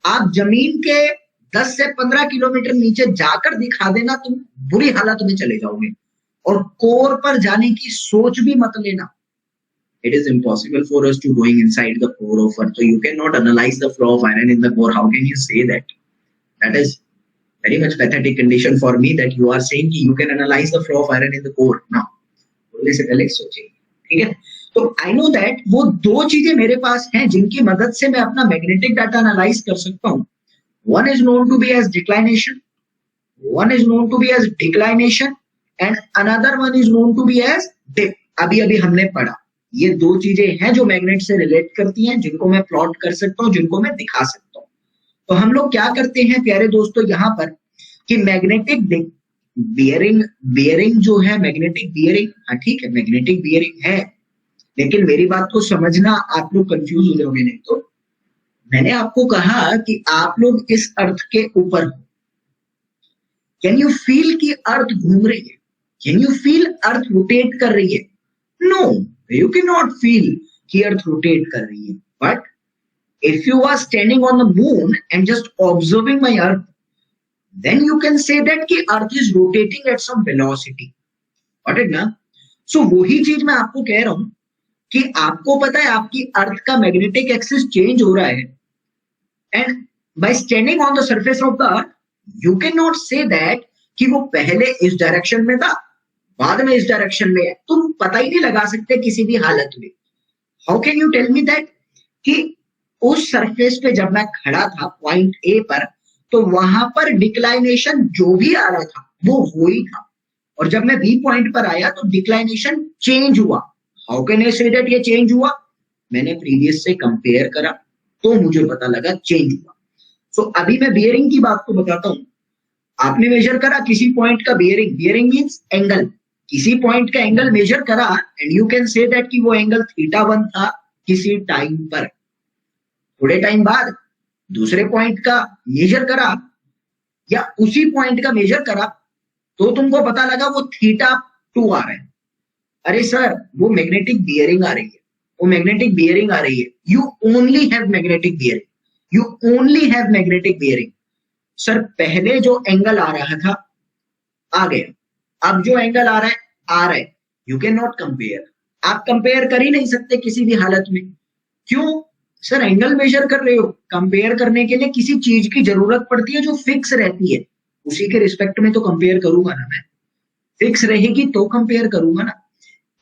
आप जमीन के 10 से 15 किलोमीटर नीचे जाकर दिखा देना, तुम बुरी हालत में चले जाओगे। और कोर पर जाने की सोच भी मत लेना। It is impossible for us to going inside the core of Earth. So you cannot analyze the flow of iron in the core. How can you say that? That is very much pathetic condition for me that you are saying कि you can analyze the flow of iron in the core. No. बोलने से पहले सोचिए, ठीक है? तो I know that वो दो चीजें मेरे पास हैं जिनकी मदद से मैं अपना मैग्नेटिक डाटा एनालाइज कर सकता हूँ। One is known to be as declination. One is known to be as declination and another one is known to be as dip. अभी हमने पढ़ा। ये दो चीजें हैं जो मैग्नेट से रिलेट करती हैं, जिनको मैं प्लॉट कर सकता हूं, जिनको मैं दिखा सकता हूं। तो हम लोग क्या करते हैं प्यारे दोस्तों यहाँ पर कि मैग्नेटिक बियरिंग जो है, मैग्नेटिक बियरिंग, हाँ ठीक है मैग्नेटिक बियरिंग है, लेकिन मेरी बात को समझना, आप लोग कंफ्यूज हो जाओगे नहीं तो। मैंने आपको कहा कि आप लोग इस अर्थ के ऊपर हो। कैन यू फील कि अर्थ घूम रही है? Can you feel earth rotate कर रही है? नो, you cannot feel कि अर्थ रोटेट कर रही है। But if you are standing on the moon and just observing my earth, then you can say that कि अर्थ is rotating at some velocity. Got it ना? So वही चीज मैं आपको कह रहा हूं कि आपको पता है आपकी अर्थ का मैग्नेटिक एक्सिस चेंज हो रहा है, and by standing on the surface of the earth, you cannot say that कि वो पहले इस डायरेक्शन में था, बाद में इस डायरेक्शन में है। तुम पता ही नहीं लगा सकते किसी भी हालत में। How can you tell me that कि उस सरफेस पे जब मैं खड़ा था पॉइंट ए पर, तो वहां पर डिक्लाइनेशन जो भी आ रहा था वो ही था, और जब मैं बी पॉइंट पर आया तो डिक्लाइनेशन चेंज हुआ। How can I say that ये चेंज हुआ? मैंने प्रीवियस से कंपेयर करा तो मुझे पता लगा चेंज हुआ। सो अभी मैं बियरिंग की बात को बताता हूं। आपने मेजर करा किसी पॉइंट का बियरिंग मीन्स एंगल, किसी पॉइंट का एंगल मेजर करा and you can say that कि वो एंगल θ1 था किसी टाइम पर। थोड़े टाइम बाद दूसरे पॉइंट का मेजर करा या उसी पॉइंट का मेजर करा तो तुमको पता लगा वो θ2 आ रहा है। अरे सर वो मैग्नेटिक बियरिंग आ रही है, वो मैग्नेटिक बियरिंग आ रही है। You only have magnetic bearing, you only have magnetic bearing. Sir पहले जो एंगल आ रहा था आ गया, अब जो एंगल आ रहा है। यू कैन नॉट कंपेयर, आप कंपेयर कर ही नहीं सकते किसी भी हालत में। क्यों? सर एंगल मेजर कर रहे हो, कंपेयर करने के लिए किसी चीज की जरूरत पड़ती है जो फिक्स रहती है, उसी के रिस्पेक्ट में तो कंपेयर करूंगा ना मैं। फिक्स रहेगी तो कंपेयर करूंगा ना।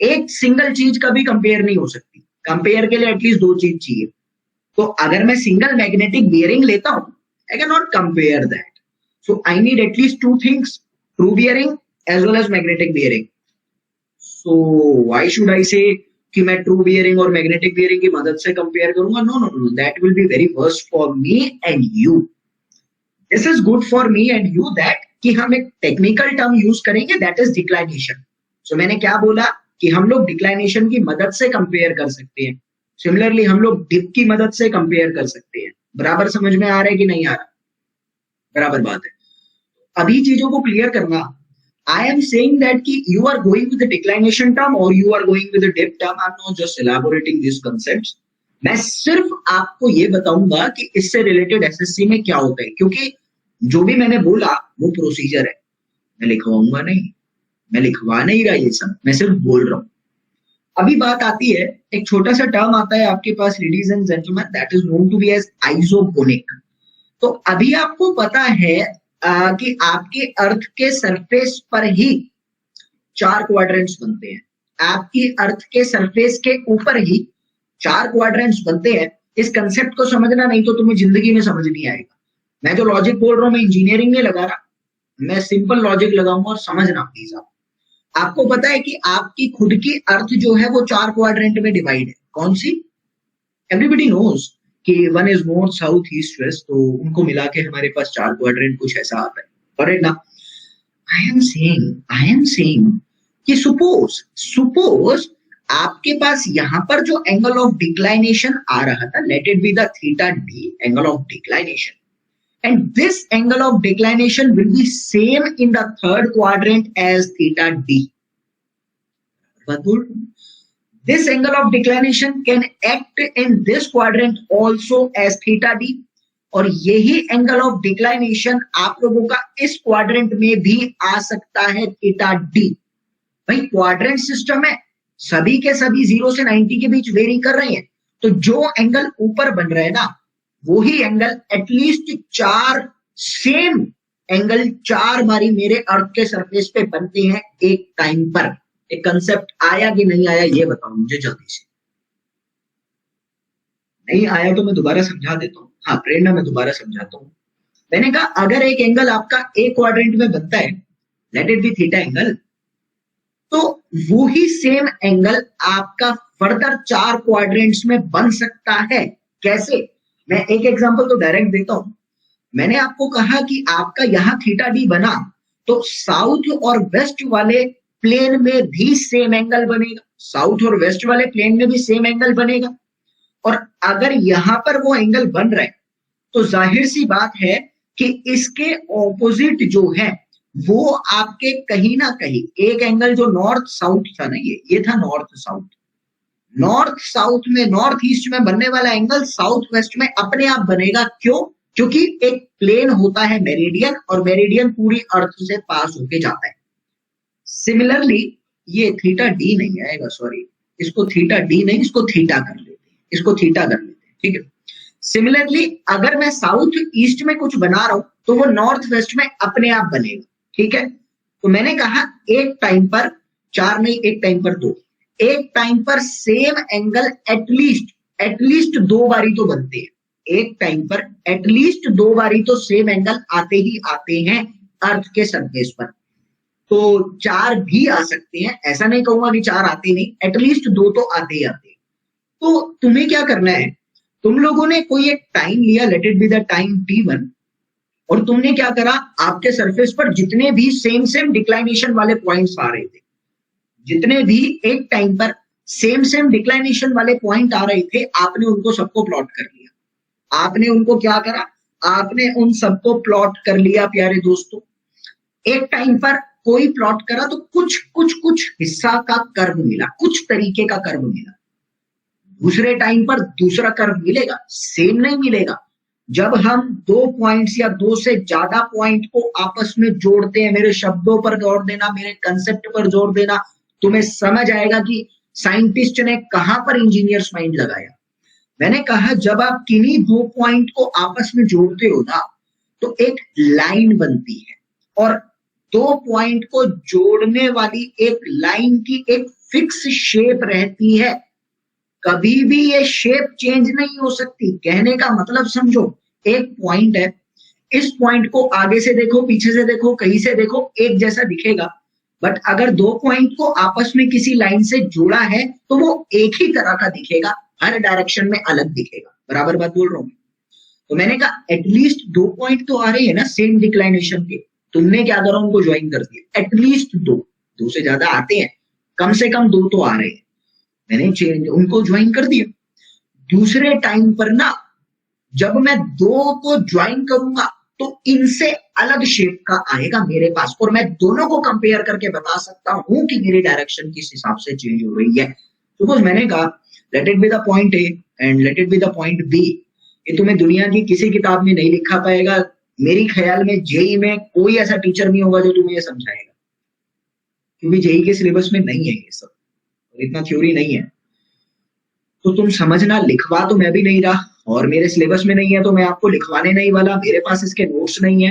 एक सिंगल चीज कभी कंपेयर नहीं हो सकती, कंपेयर के लिए एटलीस्ट दो चीज चाहिए। तो अगर मैं सिंगल मैग्नेटिक बियरिंग लेता हूं, I can not compare that. So I need at least two things, true bearing as well as magnetic bearing. So why should I say कि मैं ट्रू बियरिंग और मैग्नेटिक बियरिंग की मदद से कंपेयर करूंगा? No, that will be very worst for me and you. This is good for me and you that कि हम एक टेक्निकल टर्म यूज करेंगे, that is declination. So मैंने क्या बोला कि हम लोग डिक्लाइनेशन की मदद से कंपेयर कर सकते हैं। सिमिलरली हम लोग डिप की मदद से कंपेयर कर सकते हैं। बराबर समझ में आ रहा है कि नहीं आ रहा? बराबर बात है। अभी चीजों को क्लियर करना। I am saying that कि you are going with the declination term or you are going with the dip term. I'm not just elaborating these concepts. मैं सिर्फ आपको ये बताऊंगा कि इससे रिलेटेड एसएससी में क्या होता है, क्योंकि जो भी मैंने बोला वो प्रोसीजर है, मैं लिखवाऊंगा नहीं, मैं लिखवा नहीं रहा ये सब, मैं सिर्फ बोल रहा हूँ। अभी बात आती है, एक छोटा सा टर्म आता है आपके पास ladies and gentleman, that is known to be as isogonic. तो अभी आपको पता है कि आपके अर्थ के सरफेस पर ही 4 क्वाड्रेंट्स बनते हैं। आपकी अर्थ के सरफेस के ऊपर ही 4 क्वाड्रेंट्स बनते हैं। इस कंसेप्ट को समझना, नहीं तो तुम्हें जिंदगी में समझ नहीं आएगा। मैं जो लॉजिक बोल रहा हूं मैं इंजीनियरिंग में लगा रहा, मैं सिंपल लॉजिक लगाऊंगा और समझना प्लीज। आपको पता है कि आपकी खुद की अर्थ जो है वो 4 क्वाड्रेंट में डिवाइड है। कौन सी? एवरीबडी नोज कि one is north south east west, तो उनको मिला के हमारे पास 4 क्वाड्रेंट कुछ ऐसा आता है। करेक्ट ना? आई एम सेइंग कि सपोज आपके पास यहां पर जो एंगल ऑफ डिक्लाइनेशन आ रहा था, late it be the theta D, angle of declination, and this angle of declination will be same in the third quadrant as theta d. This angle of declination can act in this quadrant also as theta d, और यही angle of declination आप लोगों का इस quadrant में भी आ सकता है, थीटा डी। भाई क्वाड्रेंट सिस्टम है, सभी के सभी 0 से 90 के बीच वेरी कर रहे हैं, तो जो एंगल ऊपर बन रहा है ना, वही एंगल एटलीस्ट 4 सेम एंगल 4 बारी मेरे अर्थ के सरफेस पे बनते हैं एक टाइम पर। एक कंसेप्ट आया कि नहीं आया ये बताओ मुझे जल्दी से। नहीं आया तो मैं दोबारा समझा देता हूँ। हाँ प्रेरणा, मैं दोबारा समझाता हूँ। मैंने कहा अगर एक एंगल आपका एक क्वाड्रेंट में बनता है, late it B theta angle, तो वही सेम एंगल आपका फर्दर 4 क्वाड्रेंट्स में बन सकता है। कैसे? मैं एक एग्जांपल तो डायरेक्ट देता हूं। मैंने आपको कहा कि आपका यहां थीटा डी बना, तो साउथ और वेस्ट वाले प्लेन में भी सेम एंगल बनेगा, साउथ और वेस्ट वाले प्लेन में भी सेम एंगल बनेगा। और अगर यहां पर वो एंगल बन रहा है तो जाहिर सी बात है कि इसके ऑपोजिट जो है वो आपके कहीं ना कहीं एक एंगल जो नॉर्थ साउथ था ना, ये था नॉर्थ साउथ, नॉर्थ साउथ में, नॉर्थ ईस्ट में बनने वाला एंगल साउथ वेस्ट में अपने आप बनेगा। क्यों? क्योंकि एक प्लेन होता है मेरिडियन, और मेरिडियन पूरी अर्थ से पास होके जाता है। सिमिलरली ये थीटा डी नहीं आएगा, सॉरी, इसको थीटा डी नहीं, इसको थीटा कर लेते हैं, इसको थीटा कर लेते हैं, ठीक है। सिमिलरली अगर मैं साउथ ईस्ट में कुछ बना रहा हूं तो वो नॉर्थ वेस्ट में अपने आप बनेगा, ठीक है। तो मैंने कहा एक टाइम पर 4 नहीं, एक टाइम पर 2, एक टाइम पर सेम एंगल एटलीस्ट 2 बारी तो बनते हैं। एक टाइम पर एटलीस्ट 2 बारी तो सेम एंगल आते ही आते हैं अर्थ के सरफेस पर। तो 4 भी आ सकते हैं, ऐसा नहीं कहूंगा कि 4 आते नहीं, एटलीस्ट 2 तो आते ही आते हैं। तो तुम्हें क्या करना है, तुम लोगों ने कोई एक टाइम लिया, late it be the time t1, और तुमने क्या करा, आपके सरफेस पर जितने भी सेम डिक्लाइनेशन वाले पॉइंट्स आ रहे थे, जितने भी एक टाइम पर सेम डिक्लाइनेशन वाले पॉइंट आ रहे थे, आपने उनको सबको प्लॉट कर लिया। आपने उनको क्या करा, आपने उन सबको प्लॉट कर लिया प्यारे दोस्तों। एक टाइम पर कोई प्लॉट करा तो कुछ हिस्सा का कर्व मिला, कुछ तरीके का कर्व मिला। दूसरे टाइम पर दूसरा कर्व मिलेगा, सेम नहीं मिलेगा। जब हम 2 पॉइंट्स या 2 से ज्यादा पॉइंट को आपस में जोड़ते हैं, मेरे शब्दों पर गौर देना, मेरे कंसेप्ट पर जोर देना, तुम्हें समझ आएगा कि साइंटिस्ट ने कहां पर इंजीनियर्स माइंड लगाया। मैंने कहा जब आप किन्हीं 2 पॉइंट को आपस में जोड़ते हो ना, तो एक लाइन बनती है, और 2 पॉइंट को जोड़ने वाली एक लाइन की एक फिक्स शेप रहती है। कभी भी ये शेप चेंज नहीं हो सकती। कहने का मतलब समझो, एक पॉइंट है, इस पॉइंट को आगे से देखो, पीछे से देखो, कहीं से देखो, एक जैसा दिखेगा, बट अगर 2 पॉइंट को आपस में किसी लाइन से जोड़ा है तो वो एक ही तरह का दिखेगा, हर डायरेक्शन में अलग दिखेगा। बराबर बात बोल रहा हूं। तो मैंने कहा एटलीस्ट 2 पॉइंट तो आ रहे हैं ना सेम डिक्लाइनेशन के, तुमने क्या करा, उनको ज्वाइन कर दिया। एटलीस्ट 2 से ज्यादा आते हैं, कम से कम 2 तो आ रहे हैं, मैंने उनको ज्वाइन कर दिया। दूसरे टाइम पर ना, जब मैं 2 को ज्वाइन करूंगा तो इनसे अलग शेप का आएगा मेरे पास, और मैं दोनों को कंपेयर करके बता सकता हूं कि मेरी डायरेक्शन किस हिसाब से चेंज हो रही है। सपोज मैंने कहा let it be the point A and let it be the point B. ये तुम्हें दुनिया की किसी किताब में नहीं लिखा पाएगा। मेरी ख्याल में जेई में कोई ऐसा टीचर नहीं होगा जो तुम्हें ये समझाएगा, क्योंकि जेई के सिलेबस में नहीं है ये सब, और इतना थ्योरी नहीं है। तो तुम समझना, लिखवा तो मैं भी नहीं रहा, और मेरे सिलेबस में नहीं है तो मैं आपको लिखवाने नहीं वाला, मेरे पास इसके नोट्स नहीं है।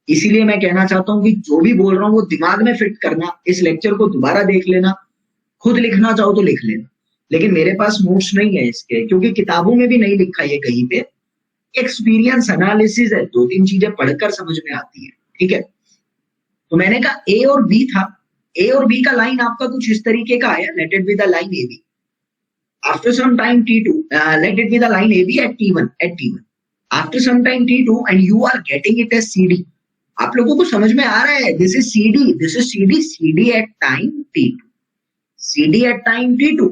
इसीलिए मैं कहना चाहता हूं कि जो भी बोल रहा हूं वो दिमाग में फिट करना, इस लेक्चर को दोबारा देख लेना, खुद लिखना चाहो तो लिख लेना, लेकिन मेरे पास नोट्स नहीं है इसके, क्योंकि किताबों में भी नहीं लिखा ये कहीं पे। एक्सपीरियंस एनालिसिस है, 2-3 चीजें पढ़कर समझ में आती है, ठीक है। तो मैंने कहा ए और बी था, ए और बी का लाइन आपका कुछ इस तरीके का आया, let it be the line A B after some time t2, let it be the line ab at t1 after some time t2 and you are getting it as cd। आप लोगों को समझ में आ रहा है, this is cd at time t2, cd at time t2।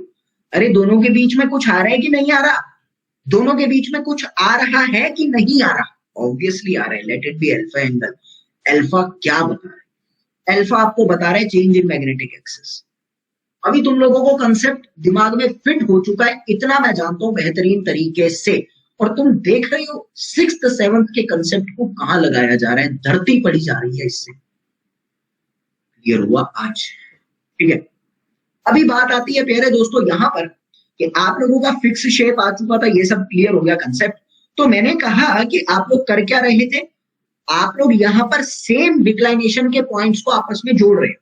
अरे दोनों के बीच में कुछ आ रहा है कि नहीं आ रहा, दोनों के बीच में कुछ आ रहा है कि नहीं आ रहा, ऑब्वियसली आ रहा है। Late it be alpha angle, alpha क्या बता रहा है, अल्फा आपको बता रहा है चेंज इन मैग्नेटिक एक्सिस। अभी तुम लोगों को कंसेप्ट दिमाग में फिट हो चुका है, इतना मैं जानता हूं बेहतरीन तरीके से, और तुम देख रही हो 6th 7th के कंसेप्ट को कहां लगाया जा रहा है, धरती पड़ी जा रही है इससे। क्लियर हुआ आज, ठीक है। अभी बात आती है प्यारे दोस्तों यहां पर कि आप लोगों का फिक्स शेप आ चुका था, ये सब क्लियर हो गया कंसेप्ट। तो मैंने कहा कि आप लोग कर क्या रहे थे, आप लोग यहां पर सेम डिक्लाइनेशन के पॉइंट्स को आपस में जोड़ रहे हो।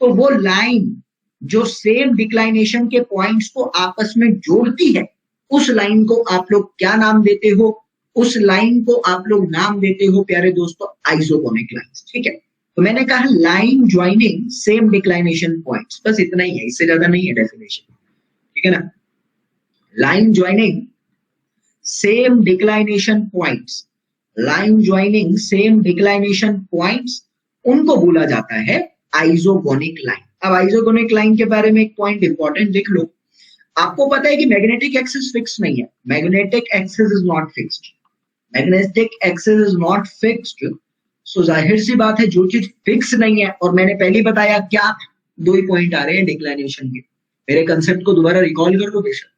तो वो लाइन जो सेम डिक्लाइनेशन के पॉइंट्स को आपस में जोड़ती है, उस लाइन को आप लोग क्या नाम देते हो, उस लाइन को आप लोग नाम देते हो प्यारे दोस्तों आइसोकोनिक लाइंस, ठीक है। तो मैंने कहा line joining same declination points, बस इतना ही है, इससे ज्यादा नहीं है डेफिनेशन, ठीक है ना। Line joining same declination points, line joining same declination points, उनको बोला जाता है आइसोकोनिक लाइन। अब आइसोकोनिक लाइन के बारे में एक पॉइंट इंपॉर्टेंट लिख लो, आपको पता है कि मैग्नेटिक एक्सिस फिक्स नहीं है, magnetic axis is not fixed, magnetic axis is not fixed. So जाहिर सी बात है जो चीज फिक्स नहीं है, और मैंने पहले बताया क्या, 2 ही पॉइंट आ रहे हैं डिक्लाइनेशन के, मेरे कंसेप्ट को दोबारा रिकॉल कर लो बेशक,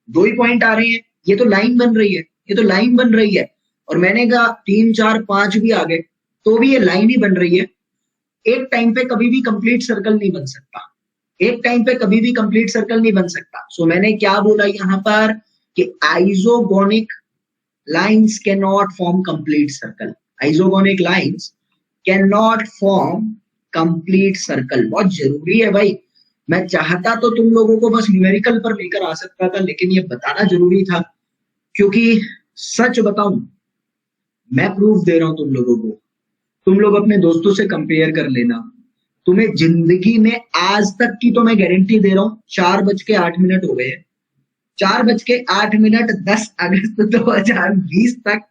2 ही पॉइंट आ रहे हैं, ये तो लाइन बन रही है, ये तो लाइन बन रही है, और मैंने कहा 3 4 5 भी आ गए तो भी ये लाइन ही बन रही है। एक टाइम पे कभी भी कंप्लीट सर्कल नहीं बन सकता, एक टाइम पे कभी भी कंप्लीट सर्कल नहीं बन सकता। सो मैंने क्या बोला यहां पर कि isogonic lines can not form complete circle, isogonic lines can not form complete circle. बहुत जरूरी है भाई, मैं चाहता तो तुम लोगों को बस न्यूमेरिकल पर लेकर आ सकता था, लेकिन ये बताना जरूरी था, क्योंकि सच बताऊं मैं प्रूफ दे रहा हूं तुम लोगों को, तुम लोग अपने दोस्तों से कंपेयर कर लेना, तुम्हें जिंदगी में आज तक की तो मैं गारंटी दे रहा हूं, 4:08 हो गए, 4:08 10 अगस्त 2020 तक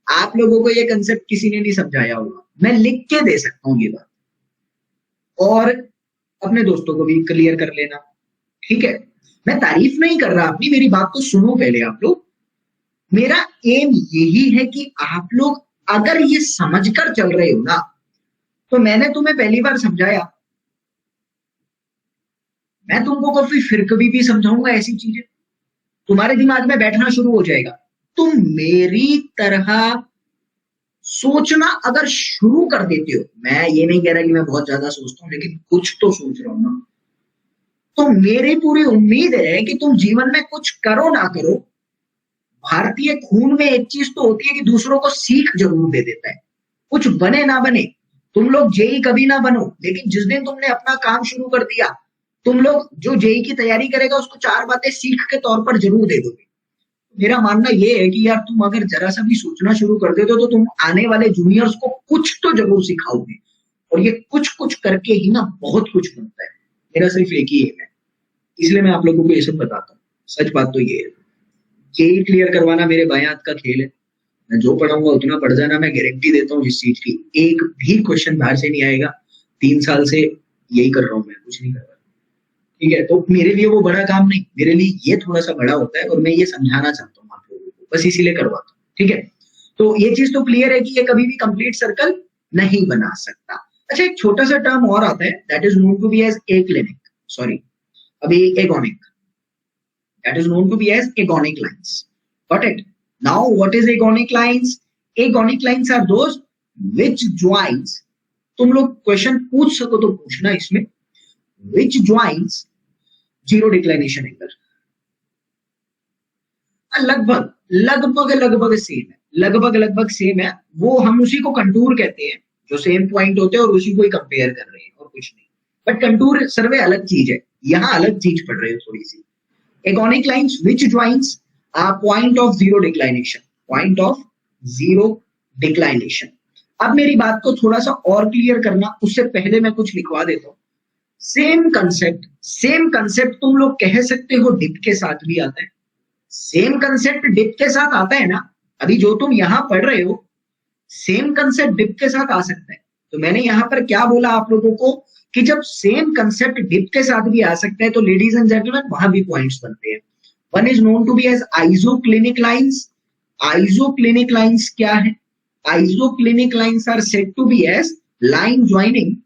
आप लोगों को ये कंसेप्ट किसी ने नहीं समझाया होगा, मैं लिख के दे सकता हूं ये बात, और अपने दोस्तों को भी क्लियर कर लेना, ठीक है। मैं तारीफ नहीं कर रहा अपनी, मेरी बात को सुनो पहले आप लोग। मेरा एम यही है कि आप लोग अगर ये समझकर चल रहे हो ना, तो मैंने तुम्हें पहली बार समझाया, मैं तुमको कभी फिर कभी भी समझाऊंगा ऐसी चीजें, तुम्हारे दिमाग में बैठना शुरू हो जाएगा। तुम मेरी तरह सोचना अगर शुरू कर देते हो, मैं ये नहीं कह रहा कि मैं बहुत ज्यादा सोचता हूं, लेकिन कुछ तो सोच रहा हूं ना, तो मेरी पूरी उम्मीद है कि तुम जीवन में कुछ करो ना करो, भारतीय खून में एक चीज तो होती है कि दूसरों को सीख जरूर दे देता है, कुछ बने ना बने, तुम लोग जेई कभी ना बनो, लेकिन जिस दिन तुमने अपना काम शुरू कर दिया, तुम लोग जो जेई की तैयारी करेगा उसको 4 बातें सीख के तौर पर जरूर दे दोगे। मेरा मानना ये है कि यार तुम अगर जरा सा भी सोचना शुरू कर देते हो तो तुम आने वाले जूनियर्स को कुछ तो जरूर सिखाओगे, और ये कुछ कुछ करके ही ना बहुत कुछ बनता है। मेरा सिर्फ एक ही एम है, इसलिए मैं आप लोगों को ये सब बताता हूँ। सच बात तो ये है, जेई क्लियर करवाना मेरे बाएं हाथ का खेल है, मैं जो पढ़ाऊंगा उतना पढ़ जाना, मैं गारंटी देता हूँ इस चीज की, एक भी क्वेश्चन बाहर से नहीं आएगा। 3 साल से यही कर रहा हूँ, मैं कुछ नहीं कर रहा, ठीक है। तो मेरे लिए वो बड़ा काम नहीं, मेरे लिए ये थोड़ा सा बड़ा होता है, और मैं ये समझाना चाहता हूँ आप लोगों को, बस इसीलिए करवाता हूँ, ठीक है। तो ये चीज तो क्लियर है कि ये कभी भी कंप्लीट सर्कल नहीं बना सकता। अच्छा, एक छोटा सा टर्म और आता है, that is known to be as aclinic, sorry अभी agonic, that is known to be as agonic lines. Got it? Now, what is agonic lines? Agonic lines are those which joins, तुम लोग question पूछ सको तो पूछना इसमें, which joins zero declination angle. लगभग लगभग लगभग सेम है, लगभग लगभग सेम है, वो हम उसी को कंटूर कहते हैं, जो सेम पॉइंट होते हैं और उसी को ही कंपेयर कर रहे हैं और कुछ नहीं। बट कंटूर सर्वे अलग चीज है, यहाँ अलग चीज पढ़ रहे हो थोड़ी सी। Agonic lines which joins point of zero declination, point of zero declination. अब मेरी बात को थोड़ा सा और क्लियर करना, उससे पहले मैं कुछ लिखवा देता हूं। सेम कंसेप्ट तुम लोग कह सकते हो डिप के साथ भी आता है। सेम कंसेप्ट डिप के साथ आता है ना, अभी जो तुम यहां पढ़ रहे हो सेम कंसेप्ट डिप के साथ आ सकता है। तो मैंने यहां पर क्या बोला आप लोगों को कि जब सेम कंसेप्ट डिप के साथ भी आ सकता है तो लेडीज एंड जेंटलमैन वहां भी पॉइंट्स बनते हैं। One is known to be as isoclinic lines. Isoclinic lines क्या है? Isoclinic lines are said to be as line joining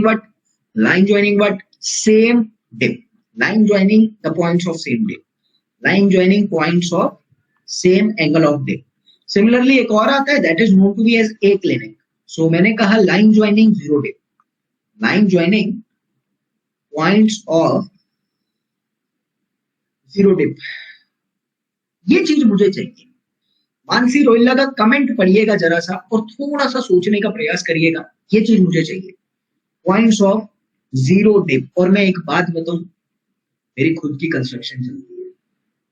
what? Line joining what? Same dip. Line joining the points of same dip. Line joining points of same angle of dip. Similarly, एक और आता है that is known to be as aclinic. So मैंने कहा line joining zero dip. Line joining points of zero dip. ये चीज मुझे चाहिए। मानसी रोहिल्ला का कमेंट पढ़िएगा जरा सा और थोड़ा सा सोचने का प्रयास करिएगा, ये चीज मुझे चाहिए, पॉइंट्स ऑफ जीरो डिप। और मैं एक बात बताऊं, मेरी खुद की कंस्ट्रक्शन चलती है,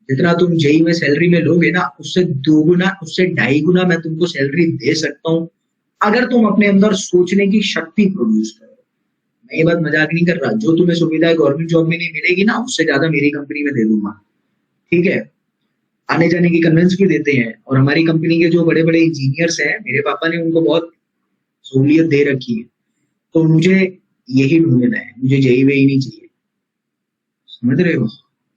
जितना तुम जेई में सैलरी में लोगे ना उससे 2 गुना उससे 2.5 गुना मैं तुमको सैलरी दे सकता हूं अगर तुम अपने अंदर सोचने की शक्ति प्रोड्यूस करो। मैं ये बात मजाक नहीं कर रहा, जो तुम्हें सुविधाएं गवर्नमेंट जॉब में नहीं मिलेगी ना उससे ज्यादा मेरी कंपनी में दे दूंगा, ठीक है। आने जाने की कन्वेंस भी देते हैं और हमारी कंपनी के जो बड़े बड़े इंजीनियर्स हैं मेरे पापा ने उनको बहुत सहूलियत दे रखी है। तो मुझे यही ढूंढना है, मुझे जेई वेई नहीं चाहिए, समझ रहे हो?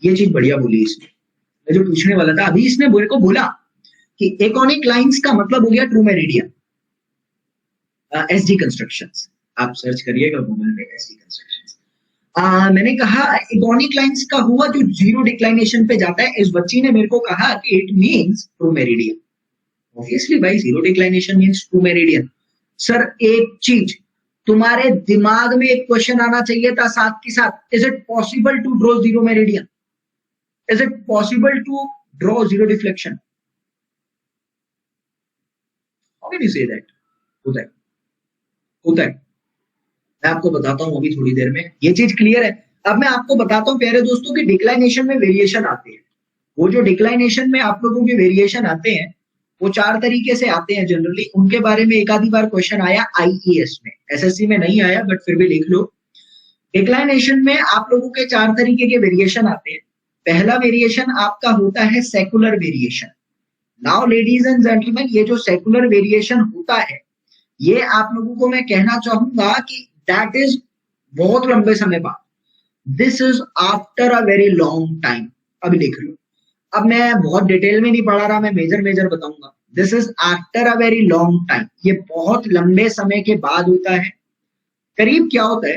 ये चीज बढ़िया बोली इसने। मैं जो पूछने वाला था अभी इसने मेरे को बोला कि एकोनिक लाइंस का मतलब हो गया ट्रू मेरिडियन। एसडी कंस्ट्रक्शंस आप सर्च करिएगा गूगल में, एसडी कंस्ट्रक्शंस। मैंने कहा एगोनिक लाइंस का हुआ जो जीरो डिक्लाइनेशन पे जाता है। इस बच्ची ने मेरे को कहा कि it means true meridian. Obviously भाई zero declination means true meridian. Sir एक चीज तुम्हारे दिमाग में एक क्वेश्चन आना चाहिए था साथ के साथ, is it possible to draw zero meridian? Is it possible to draw zero deflection? How can you say that? होता है, होता है। मैं आपको बताता हूं अभी थोड़ी देर में, ये चीज क्लियर है। अब मैं आपको बताता हूं प्यारे दोस्तों कि डिक्लाइनेशन में वेरिएशन आते हैं। वो जो डिक्लाइनेशन में आप लोगों के वेरिएशन आते हैं वो 4 तरीके से आते हैं जनरली। उनके बारे में एक आधी बार क्वेश्चन आया आईईएस में, एसएससी में नहीं आया बट फिर भी लिख लो। डिक्लाइनेशन में आप लोगों के 4 तरीके के वेरिएशन आते हैं। पहला वेरिएशन आपका होता है secular variation. Now ladies and gentleman, ये जो सेकुलर वेरिएशन होता है ये आप लोगों को मैं कहना चाहूंगा कि दैट इज बहुत लंबे समय बाद, this is after a very long time. अभी देख लो, अब मैं बहुत डिटेल में नहीं पढ़ा रहा, मैं मेजर बताऊंगा। This is after a very long time, ये बहुत लंबे समय के बाद होता है। करीब क्या होता है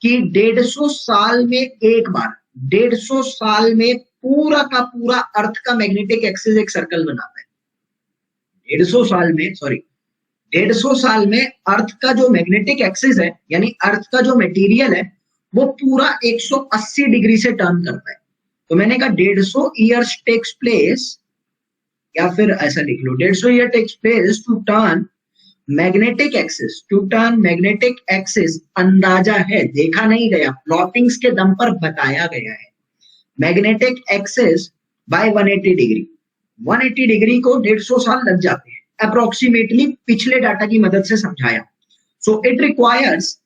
कि 150 साल में एक बार, 150 साल में पूरा का पूरा अर्थ का मैग्नेटिक एक्सिस एक सर्कल बनाता है। 150 साल में अर्थ का जो मैग्नेटिक एक्सिस है यानी अर्थ का जो मटेरियल है वो पूरा 180 डिग्री से टर्न करता है। तो मैंने कहा 150 ईयर्स टेक्स प्लेस, या फिर ऐसा लिख लो 150 year takes place to turn magnetic axis. To turn magnetic axis अंदाजा है, देखा नहीं गया, प्लॉटिंग्स के दम पर बताया गया है। Magnetic axis by 180 degree, 180 degree को 150 साल लग जाते हैं अप्रोक्सीमेटली, पिछले डाटा की मदद से समझाया। सो इट रिक्वायर्स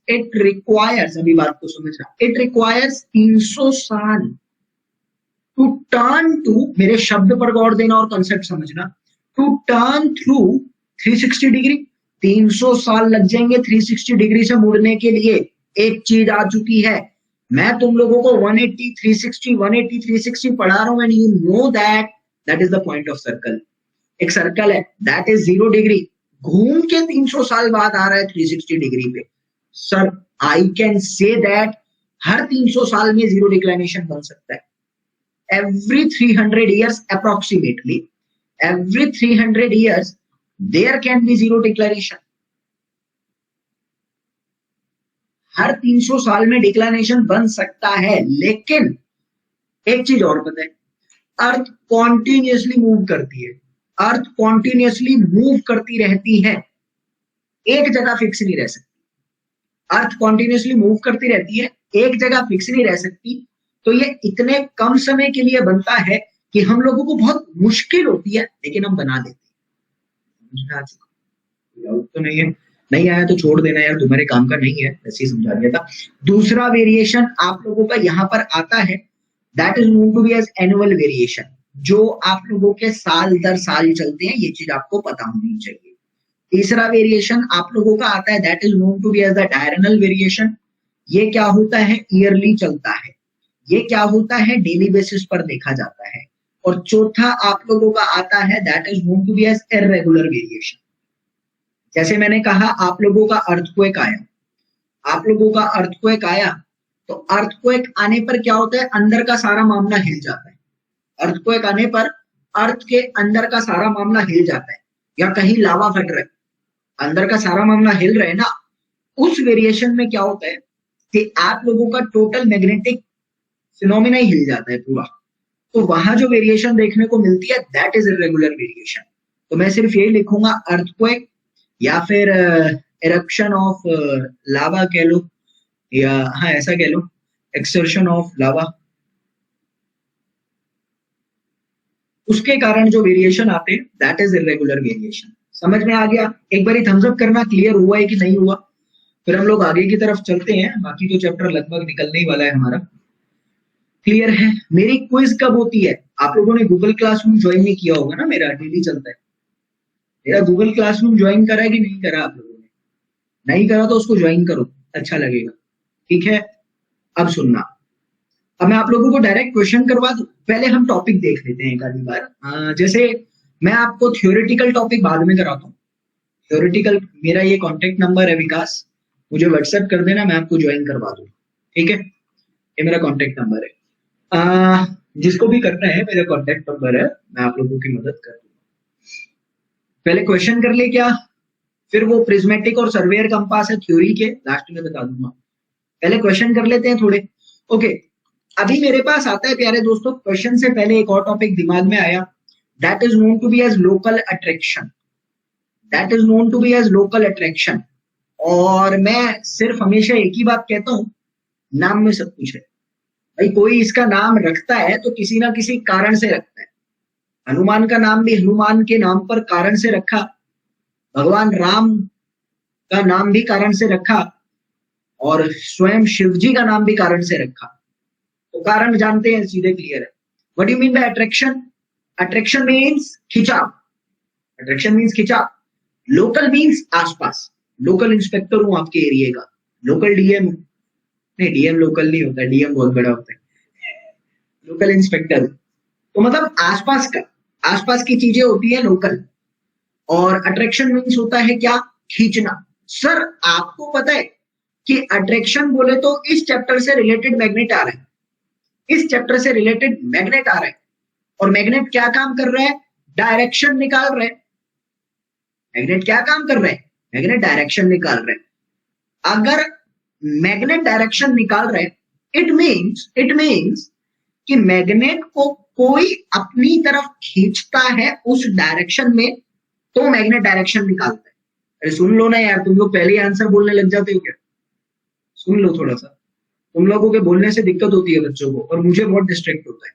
अभी बात को समझना, इट रिक्वायर्स 300 साल टू टर्न टू, मेरे शब्द पर गौर देना और कंसेप्ट समझना, टू टर्न थ्रू 360 डिग्री। 300 साल लग जाएंगे 360 डिग्री से मुड़ने के लिए। एक चीज आ चुकी है, मैं तुम लोगों को 180 360 पढ़ा रहा हूं and you know that is the point of circle. एक सर्कल है दैट इज 0 डिग्री, घूम के 300 साल बाद आ रहा है 360 डिग्री पे। Sir I can say that हर 300 साल में जीरो डिक्लाइनेशन बन सकता है। Every 300 years approximately, every 300 years there can be zero declination. हर 300 साल में डिक्लाइनेशन बन सकता है, लेकिन एक चीज और पता है, अर्थ कॉन्टिन्यूसली मूव करती है। अर्थ कॉन्टिन्यूसली मूव करती रहती है, एक जगह फिक्स नहीं रह सकती। अर्थ कॉन्टिन्यूसली मूव करती रहती है, एक जगह फिक्स नहीं रह सकती। तो ये इतने कम समय के लिए बनता है कि हम लोगों को बहुत मुश्किल होती है, लेकिन हम बना लेते हैं। समझ तो नहीं है, नहीं आया तो छोड़ देना यार, तुम्हारे काम का नहीं है, ऐसे ही समझा दिया था। दूसरा वेरिएशन आप लोगों का यहाँ पर आता है, that is known to be as annual variation, जो आप लोगों के साल दर साल चलते हैं, ये चीज आपको पता होनी चाहिए। तीसरा वेरिएशन आप लोगों का आता है, that is known to be as the diurnal variation. ये क्या होता है, ईयरली चलता है। ये क्या होता है, डेली बेसिस पर देखा जाता है। और चौथा आप लोगों का आता है, that is known to be as irregular variation. जैसे मैंने कहा, आप लोगों का अर्थक्वेक आया, आप लोगों का अर्थक्वेक आया, तो अर्थक्वेक आने पर क्या होता है, अंदर का सारा मामला हिल जाता है। अर्थक्वेक आने पर अर्थ के अंदर का सारा मामला हिल जाता है, या कहीं लावा फट रहा है, अंदर का सारा मामला हिल रहा है ना। उस वेरिएशन में क्या होता है कि आप लोगों का टोटल मैग्नेटिक फिनोमिना ही हिल जाता है पूरा। तो वहां जो वेरिएशन देखने को मिलती है, दैट इज इर्रेगुलर वेरिएशन। तो मैं सिर्फ यही लिखूंगा, अर्थक्वेक या फिर एरप्शन ऑफ लावा कह लो, या हाँ ऐसा कह लो, एक्सर्शन ऑफ लावा, उसके कारण जो वेरिएशन आते हैं, दैट इज इर्रेगुलर वेरिएशन। समझ में आ गया? एक बार थम्स अप करना, क्लियर हुआ है कि नहीं हुआ? फिर हम लोग आगे की तरफ चलते हैं, बाकी तो चैप्टर लगभग निकलने ही वाला है हमारा। क्लियर है? मेरी क्विज कब होती है? आप लोगों ने गूगल क्लासरूम ज्वाइन नहीं किया होगा ना, मेरा डेली चलता है। मेरा गूगल क्लासरूम ज्वाइन करा है कि नहीं करा आप लोगों ने? नहीं करा तो उसको ज्वाइन करो, अच्छा लगेगा। ठीक है, अब सुनना, अब मैं आप लोगों को डायरेक्ट क्वेश्चन करवा दूं, पहले हम टॉपिक देख लेते हैं एक आधी बार। जैसे मैं आपको थ्योरेटिकल टॉपिक बाद में कराता हूँ। थ्योरेटिकल, मेरा ये कॉन्टेक्ट नंबर है विकास, मुझे व्हाट्सएप कर देना, मैं आपको ज्वाइन करवा दूँ। ठीक है, ये मेरा कॉन्टेक्ट नंबर है। जिसको भी करना है, मेरा कॉन्टेक्ट नंबर है, मैं आप लोगों की मदद कर दूंगा। पहले क्वेश्चन कर ले क्या, फिर वो प्रिज्मेटिक और सर्वेयर कंपास है थ्योरी के, लास्ट में बता दूंगा। पहले क्वेश्चन कर लेते हैं थोड़े। ओके, अभी मेरे पास आता है प्यारे दोस्तों, क्वेश्चन से पहले एक और टॉपिक दिमाग में आया, that is known to be as local attraction. That is known to be as local attraction. और मैं सिर्फ हमेशा एक ही बात कहता हूं, नाम में सब कुछ है भाई। कोई इसका नाम रखता है तो किसी ना किसी कारण से रखता है। हनुमान का नाम भी हनुमान के नाम पर कारण से रखा, भगवान राम का नाम भी कारण से रखा, और स्वयं शिव जी का नाम भी कारण से रखा। तो कारण जानते हैं, सीधे क्लियर है। What do you mean by attraction? Attraction means खिंचाव। अट्रैक्शन मीन्स खिंचाव। लोकल मीन्स आसपास। लोकल इंस्पेक्टर हूं आपके एरिया का, लोकल डीएम। नहीं, डीएम लोकल नहीं होता, डीएम बहुत बड़ा होता है, लोकल इंस्पेक्टर। तो मतलब आसपास का, आसपास की चीजें होती है लोकल। और अट्रैक्शन मीन्स होता है क्या, खींचना। सर आपको पता है कि अट्रैक्शन बोले तो इस चैप्टर से रिलेटेड मैग्नेट आ रहा है, इस चैप्टर से रिलेटेड मैग्नेट आ रहा है। और मैग्नेट क्या काम कर रहा है, डायरेक्शन निकाल रहा है। मैग्नेट क्या काम कर रहा है, मैग्नेट डायरेक्शन निकाल रहा है। अगर मैग्नेट डायरेक्शन निकाल रहा है, इट मीन्स कि मैग्नेट को कोई अपनी तरफ खींचता है उस डायरेक्शन में, तो मैग्नेट डायरेक्शन निकालता है। अरे सुन लो ना यार, तुम लोग पहले ही आंसर बोलने लग जाते हो क्या? सुन लो थोड़ा सा, तुम लोगों के बोलने से दिक्कत होती है बच्चों को, और मुझे बहुत डिस्ट्रैक्ट होता है।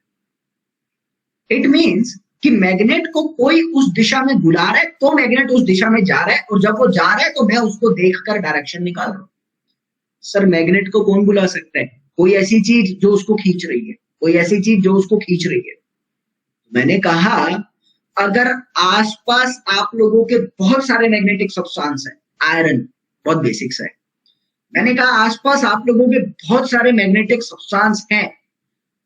इट मीन्स कि मैग्नेट को कोई उस दिशा में बुला रहा है, तो मैग्नेट उस दिशा में जा रहा है, और जब वो जा रहा है तो मैं उसको देखकर डायरेक्शन निकाल रहा हूं। सर मैग्नेट को कौन बुला सकता है? कोई ऐसी चीज जो उसको खींच रही है, कोई ऐसी चीज जो उसको खींच रही है। मैंने कहा अगर आसपास आप लोगों के बहुत सारे मैग्नेटिक सब्सटेंस है, आयरन बहुत बेसिक्स है, मैंने कहा आसपास आप लोगों के बहुत सारे मैग्नेटिक सब्सटेंस हैं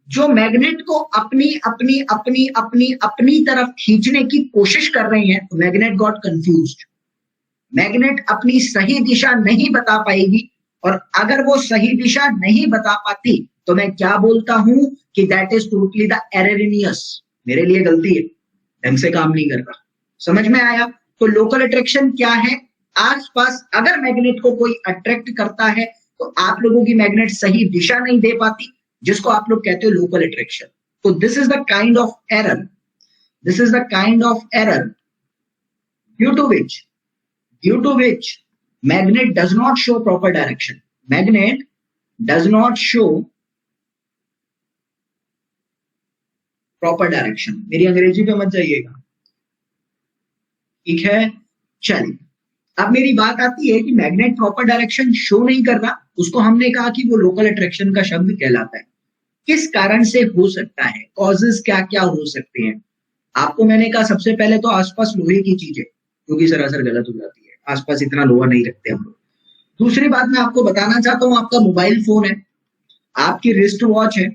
जो मैग्नेट को अपनी अपनी अपनी अपनी अपनी तरफ खींचने की कोशिश कर रहे हैं, तो मैग्नेट गॉट कंफ्यूज्ड। मैग्नेट अपनी सही दिशा नहीं बता पाएगी, और अगर वो सही दिशा नहीं बता पाती तो मैं क्या बोलता हूं कि दैट इज टोटली द एररिनियस, मेरे लिए गलती है, ढंग से काम नहीं कर रहा। समझ में आया? तो लोकल अट्रैक्शन क्या है, आसपास अगर मैग्नेट को कोई अट्रैक्ट करता है तो आप लोगों की मैग्नेट सही दिशा नहीं दे पाती, जिसको आप लोग कहते हो लोकल अट्रैक्शन। तो this is the kind of error This is the kind of error due to which magnet does not show proper direction. Magnet does not show proper direction. मेरी अंग्रेजी पे मत जाइएगा, ठीक है। चलिए, अब मेरी बात आती है कि मैग्नेट प्रॉपर डायरेक्शन शो नहीं कर रहा, उसको हमने कहा कि वो लोकल अट्रैक्शन का शब्द कहलाता है। किस कारण से हो सकता है, कॉजेस क्या क्या हो सकते हैं। आपको मैंने कहा सबसे पहले तो आसपास लोहे की चीजें, जो कि सरासर गलत हो जाती है, आसपास इतना लोहा नहीं रखते हम लोग। दूसरी बात मैं आपको बताना चाहता हूँ, आपका मोबाइल फोन है, आपकी रिस्ट वॉच है,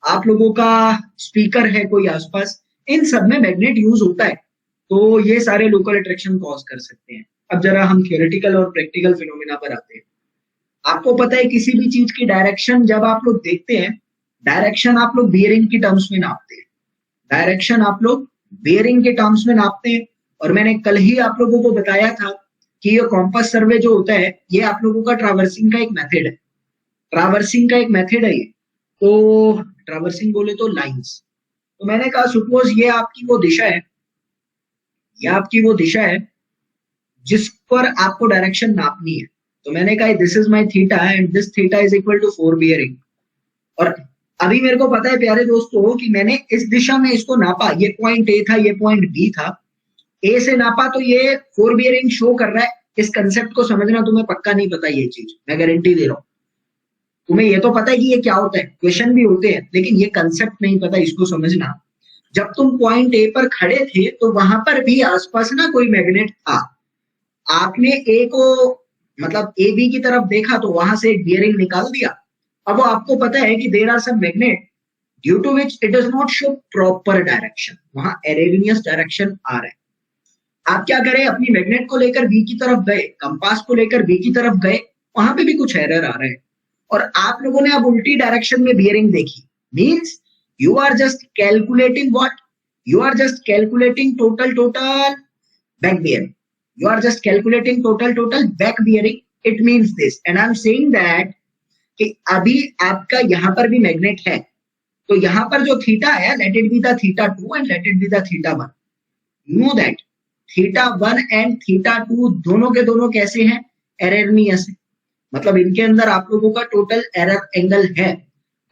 आप लोगों का स्पीकर है कोई आसपास, इन सब में मैग्नेट यूज होता है, तो ये सारे लोकल अट्रैक्शन कॉज कर सकते हैं। अब जरा हम थियोरेटिकल और प्रैक्टिकल फिनोमिना पर आते हैं। आपको पता है किसी भी चीज की डायरेक्शन जब आप लोग देखते हैं, डायरेक्शन आप लोग बियरिंग की टर्म्स में नापते हैं, डायरेक्शन आप लोग बियरिंग के टर्म्स में नापते हैं। और मैंने कल ही आप लोगों को बताया था कि ये कॉम्पास सर्वे जो होता है, ये आप लोगों का ट्रावर्सिंग का एक मेथड है, ट्रावर्सिंग का एक मेथड है ये। तो ट्रावर्सिंग बोले तो लाइंस। तो मैंने कहा सपोज ये आपकी वो दिशा है, ये आपकी वो दिशा है जिस पर आपको डायरेक्शन नापनी है। तो मैंने कहा this is my theta and this theta is equal to 4 bearing. और अभी मेरे को पता है प्यारे दोस्तों कि मैंने इस दिशा में इसको नापा, ये पॉइंट ए था, ये पॉइंट बी था, ए से नापा तो ये 4 बियरिंग शो कर रहा है। इस कंसेप्ट को समझना तुम्हें पक्का नहीं पता, ये चीज मैं गारंटी दे रहा हूं। तुम्हें ये तो पता है कि ये क्या होता है, क्वेश्चन भी होते हैं, लेकिन ये कंसेप्ट नहीं पता, इसको समझना। जब तुम पॉइंट ए पर खड़े थे तो वहां पर भी आसपास ना कोई मैग्नेट था, आपने ए को मतलब ए बी की तरफ देखा तो वहां से एक बियरिंग निकाल दिया। अब आपको पता है कि there are some magnet due to which it does not show proper direction, वहां एरेनियस डायरेक्शन आ रहा है। आप क्या करें, अपनी मैग्नेट को लेकर बी की तरफ गए, कंपास को लेकर बी की तरफ गए, वहां पे भी कुछ एरर आ रहा है और आप लोगों ने अब उल्टी डायरेक्शन में बियरिंग देखी। Means you are just calculating what, you are just calculating total back bearing, you are just calculating total back bearing. It means this and I'm saying that कि अभी आपका यहां पर भी मैग्नेट है, तो यहां पर जो थीटा है let it be the theta 2 and let it be the theta 1. You know that theta 1 and theta 2 दोनों के दोनों कैसे हैं, एररनियस है, मतलब इनके अंदर आप लोगों का टोटल एरर एंगल है,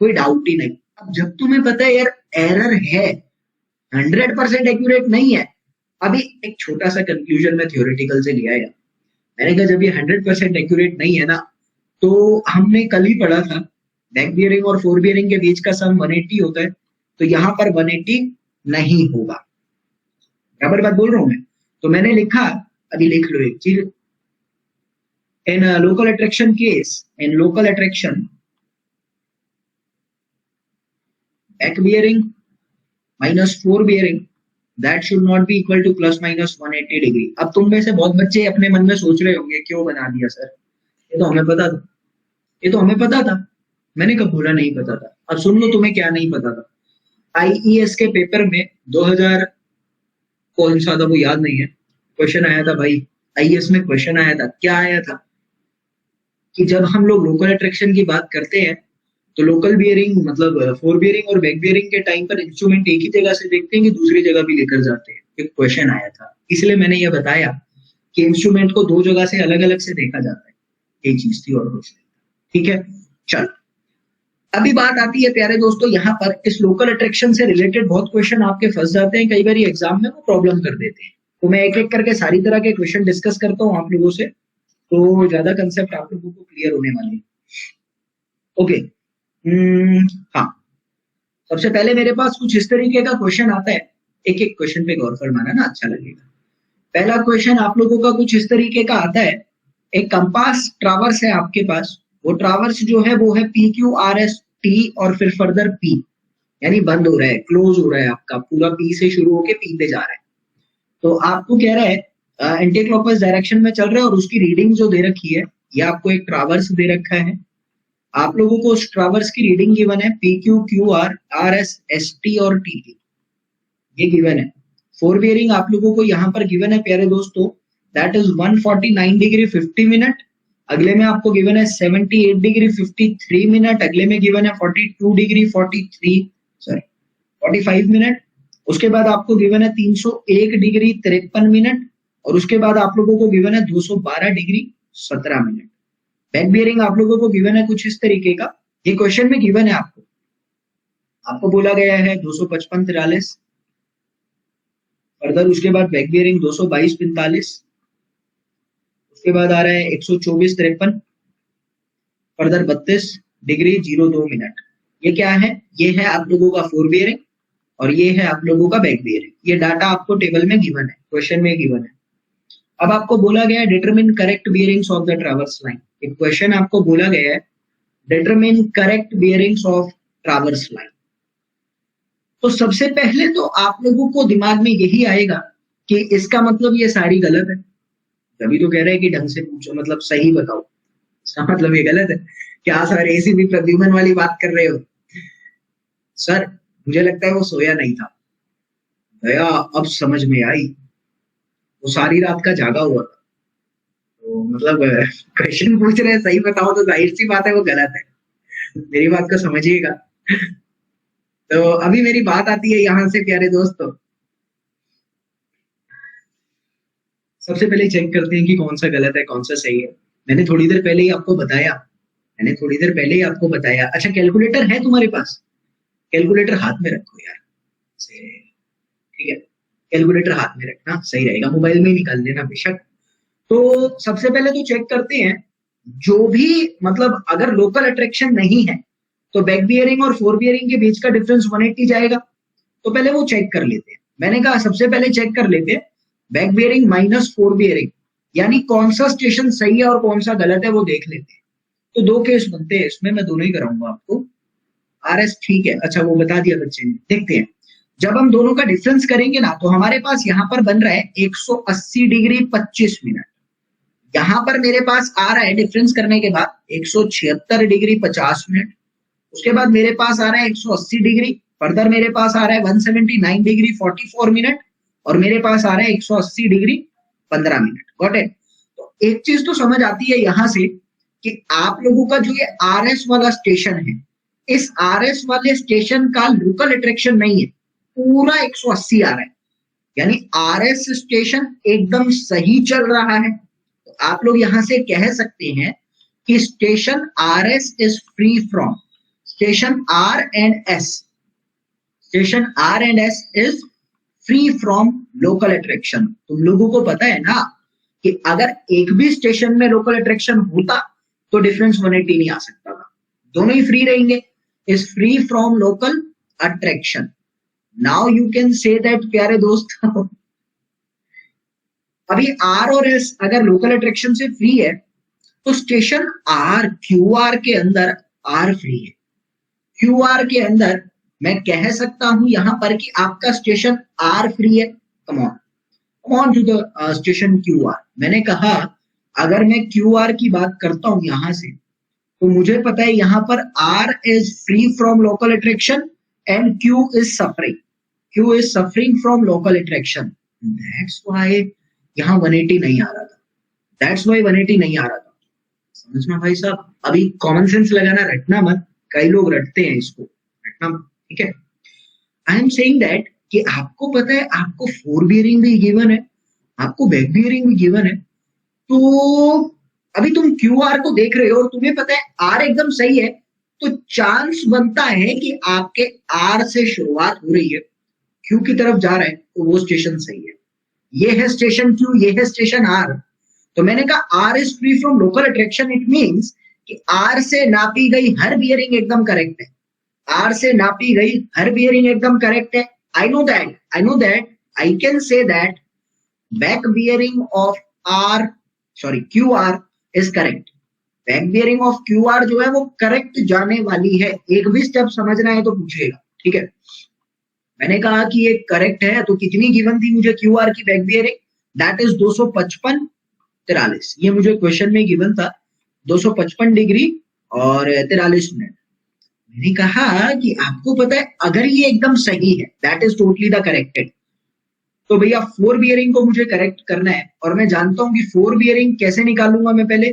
कोई डाउट ही नहीं। अब जब तुम्हें पता है यार एरर है, 100% एक्यूरेट नहीं है, अभी एक छोटा सा कंक्लूजन में थ्योरेटिकल से लिया है। मैंने कहा जब ये 100% एक्यूरेट नहीं है ना, तो हमने कल ही पढ़ा था बैक बियरिंग और 4 बियरिंग के बीच का सम 180 होता है, तो यहाँ पर 180 नहीं होगा। बराबर बात बोल रहा हूं मैं। तो मैंने लिखा, अभी लिख लो एक चीज, in local attraction case, in local attraction back bearing minus 4 bearing that should not be equal to plus minus 180 degree. अब तुम में से बहुत बच्चे अपने मन में सोच रहे होंगे क्यों बना दिया सर, ये तो हमें पता था, ये तो हमें पता था। मैंने कब बोला नहीं पता था। अब सुन लो तुम्हें क्या नहीं पता था। आईईएस के पेपर में 2000 कौन सा था वो याद नहीं है, क्वेश्चन आया था भाई, आईईएस में क्वेश्चन आया था। क्या आया था कि जब हम लोग लोकल अट्रैक्शन की बात करते हैं तो लोकल बियरिंग मतलब 4 बियरिंग और बैक बियरिंग के टाइम पर इंस्ट्रूमेंट एक ही जगह से देखते हैं कि दूसरी जगह भी लेकर जाते हैं। एक क्वेश्चन आया था, इसलिए मैंने ये बताया कि इंस्ट्रूमेंट को 2 जगह से अलग अलग से देखा जाता है, ये चीज थी और कुछ नहीं। ठीक है, चलो अभी बात आती है प्यारे दोस्तों, यहाँ पर इस लोकल अट्रैक्शन से रिलेटेड बहुत क्वेश्चन आपके फंस जाते हैं, कई बार एग्जाम में वो प्रॉब्लम कर देते हैं। तो मैं एक एक करके सारी तरह के क्वेश्चन डिस्कस करता हूँ आप लोगों से, तो ज्यादा कंसेप्ट आप लोगों को क्लियर होने वाले। ओके, हाँ, सबसे पहले मेरे पास कुछ इस तरीके का क्वेश्चन आता है, एक एक क्वेश्चन पे गौर फरमाना ना, अच्छा लगेगा। पहला क्वेश्चन आप लोगों का कुछ इस तरीके का आता है, एक कंपास ट्रावर्स है आपके पास, वो ट्रावर्स जो है वो है PQRS T और फिर फर्दर P, यानी बंद हो रहा है, क्लोज हो रहा है, आपका पूरा P से शुरू होके P पे जा रहा है। तो आपको कह रहा है एंटी क्लॉकवाइज डायरेक्शन में चल रहा है और उसकी रीडिंग जो दे रखी है, ये आपको एक ट्रावर्स दे रखा है, आप लोगों को उस ट्रावर्स की रीडिंग गिवन है PQ QR RS ST और TT, ये गिवन है। 4 बियरिंग आप लोगों को यहाँ पर गिवन है प्यारे दोस्तों, दैट इज 149 डिग्री 50 मिनट, अगले में आपको गिवन है 78 डिग्री 53 मिनट, अगले में गिवन है 42 डिग्री 45 मिनट, उसके बाद आपको गिवन है 301 डिग्री 53 मिनट, और उसके बाद आप लोगों को गिवन है 212 डिग्री 17 मिनट। बैक बियरिंग आप लोगों को गिवन है कुछ इस तरीके का, ये क्वेश्चन में गिवन है आपको बोला गया है 255 43, फर्दर उसके बाद बैक बियरिंग 222 45, उसके बाद आ रहा है 124 53, फर्दर 32 डिग्री 02 मिनट। ये क्या है? ये है आप लोगों का फोर बियरिंग और ये है आप लोगों का बैक बियरिंग। ये डाटा आपको टेबल में गिवन है, क्वेश्चन में गिवन है। अब आपको बोला गया है determine correct bearings of the traverse line. एक क्वेश्चन आपको बोला गया है determine correct bearings of traverse line. तो सबसे पहले तो आप लोगों को दिमाग में यही आएगा कि इसका मतलब ये सारी गलत है। तभी तो कह रहे हैं कि ढंग से पूछो, मतलब सही बताओ, इसका मतलब ये गलत है। क्या सर एसीबी प्रद्युमन वाली बात कर रहे हो? सर मुझे लगता है वो सोया नहीं था। भैया अब समझ में आई, वो सारी रात का जागा हुआ था। तो मतलब क्वेश्चन पूछ रहे हैं सही बताओ, तो जाहिर सी बात है वो गलत है। मेरी बात को समझिएगा। तो अभी मेरी बात आती है यहां से प्यारे दोस्तों, सबसे पहले चेक करते हैं कि कौन सा गलत है कौन सा सही है। मैंने थोड़ी देर पहले ही आपको बताया। अच्छा कैलकुलेटर है तुम्हारे पास? कैलकुलेटर हाथ में रखो यार, ठीक है, कैलकुलेटर हाथ में रखना सही रहेगा, मोबाइल में ही निकाल लेना बेशक। तो सबसे पहले तो चेक करते हैं, जो भी मतलब अगर लोकल अट्रैक्शन नहीं है तो बैक बियरिंग और फोर बियरिंग के बीच का डिफरेंस 180 जाएगा। तो पहले वो चेक कर लेते हैं। मैंने कहा सबसे पहले चेक कर लेते हैं back bearing minus fore bearing, यानी कौन सा स्टेशन सही है और कौन सा गलत है वो देख लेते हैं। तो दो केस बनते हैं इसमें, मैं दोनों ही कराऊंगा आपको। आरएस ठीक है, अच्छा वो बता दिया बच्चे ने। देखते हैं जब हम दोनों का डिफरेंस करेंगे ना, तो हमारे पास यहाँ पर बन रहा है 180 डिग्री 25 मिनट। यहां पर मेरे पास आ रहा है डिफरेंस करने के बाद 176 डिग्री 50 मिनट। उसके बाद मेरे पास आ रहा है 180 डिग्री, फर्दर मेरे पास आ रहा है 179 डिग्री 44 मिनट, और मेरे पास आ रहा है 180 डिग्री 15 मिनट। Got it? तो एक चीज तो समझ आती है यहां से कि आप लोगों का जो ये आरएस वाला स्टेशन है, इस आरएस वाले स्टेशन का लोकल अट्रैक्शन नहीं है, पूरा 180 आ रहा है, यानी आरएस स्टेशन एकदम सही चल रहा है। तो आप लोग यहां से कह सकते हैं कि station RS is free from, station R and S is free from local attraction. तुम लोगों को पता है ना कि अगर एक भी स्टेशन में लोकल अट्रैक्शन होता तो डिफरेंस 180 नहीं आ सकता था, दोनों ही फ्री रहेंगे। Is free from local attraction. Now you can say that प्यारे दोस्तों, अभी आर और एस अगर लोकल अट्रैक्शन से फ्री है तो स्टेशन आर क्यू आर के अंदर आर फ्री है। क्यू आर के अंदर मैं कह सकता हूं यहां पर कि आपका स्टेशन आर फ्री है। Come on to the station Q R. मैंने कहा अगर मैं क्यू आर की बात करता हूं यहां से, तो मुझे पता है यहां पर R is free from local attraction and Q is suffering from local attraction. That's why यहां 180 नहीं आ रहा था। समझना भाई साहब, अभी कॉमन सेंस लगाना, रटना मत। कई लोग रटते हैं इसको, रटना मत, ठीक है। आई एम सेइंग दैट कि आपको पता है आपको फोर बियरिंग भी गिवन है, आपको बैक बियरिंग भी गिवन है। तो अभी तुम क्यू आर को देख रहे हो और तुम्हें पता है आर एकदम सही है, तो चांस बनता है कि आपके आर से शुरुआत हो रही है, क्यू की तरफ जा रहा है, तो वो स्टेशन सही है। ये है स्टेशन क्यू, ये है स्टेशन आर। तो मैंने कहा R is free from local attraction, it means कि आर से नापी गई हर बियरिंग एकदम करेक्ट है। आर से नापी गई हर बियरिंग एकदम करेक्ट है। I know that I can say that back bearing of Q R is correct. Back bearing of Q R जो है वो करेक्ट जाने वाली है। एक भी स्टेप समझना है तो पूछिएगा, ठीक है। मैंने कहा कि ये करेक्ट है, तो कितनी गिवन थी मुझे क्यू आर की बैक बियरिंग? That is 255 43। ये मुझे क्वेश्चन में गिवन था 255 डिग्री और 43 मिनट। मैंने कहा कि आपको पता है अगर ये एकदम सही है, that is totally the corrected, तो भैया फोर बियरिंग को मुझे करेक्ट करना है। और मैं जानता हूं कि फोर बियरिंग कैसे निकालूंगा। मैं पहले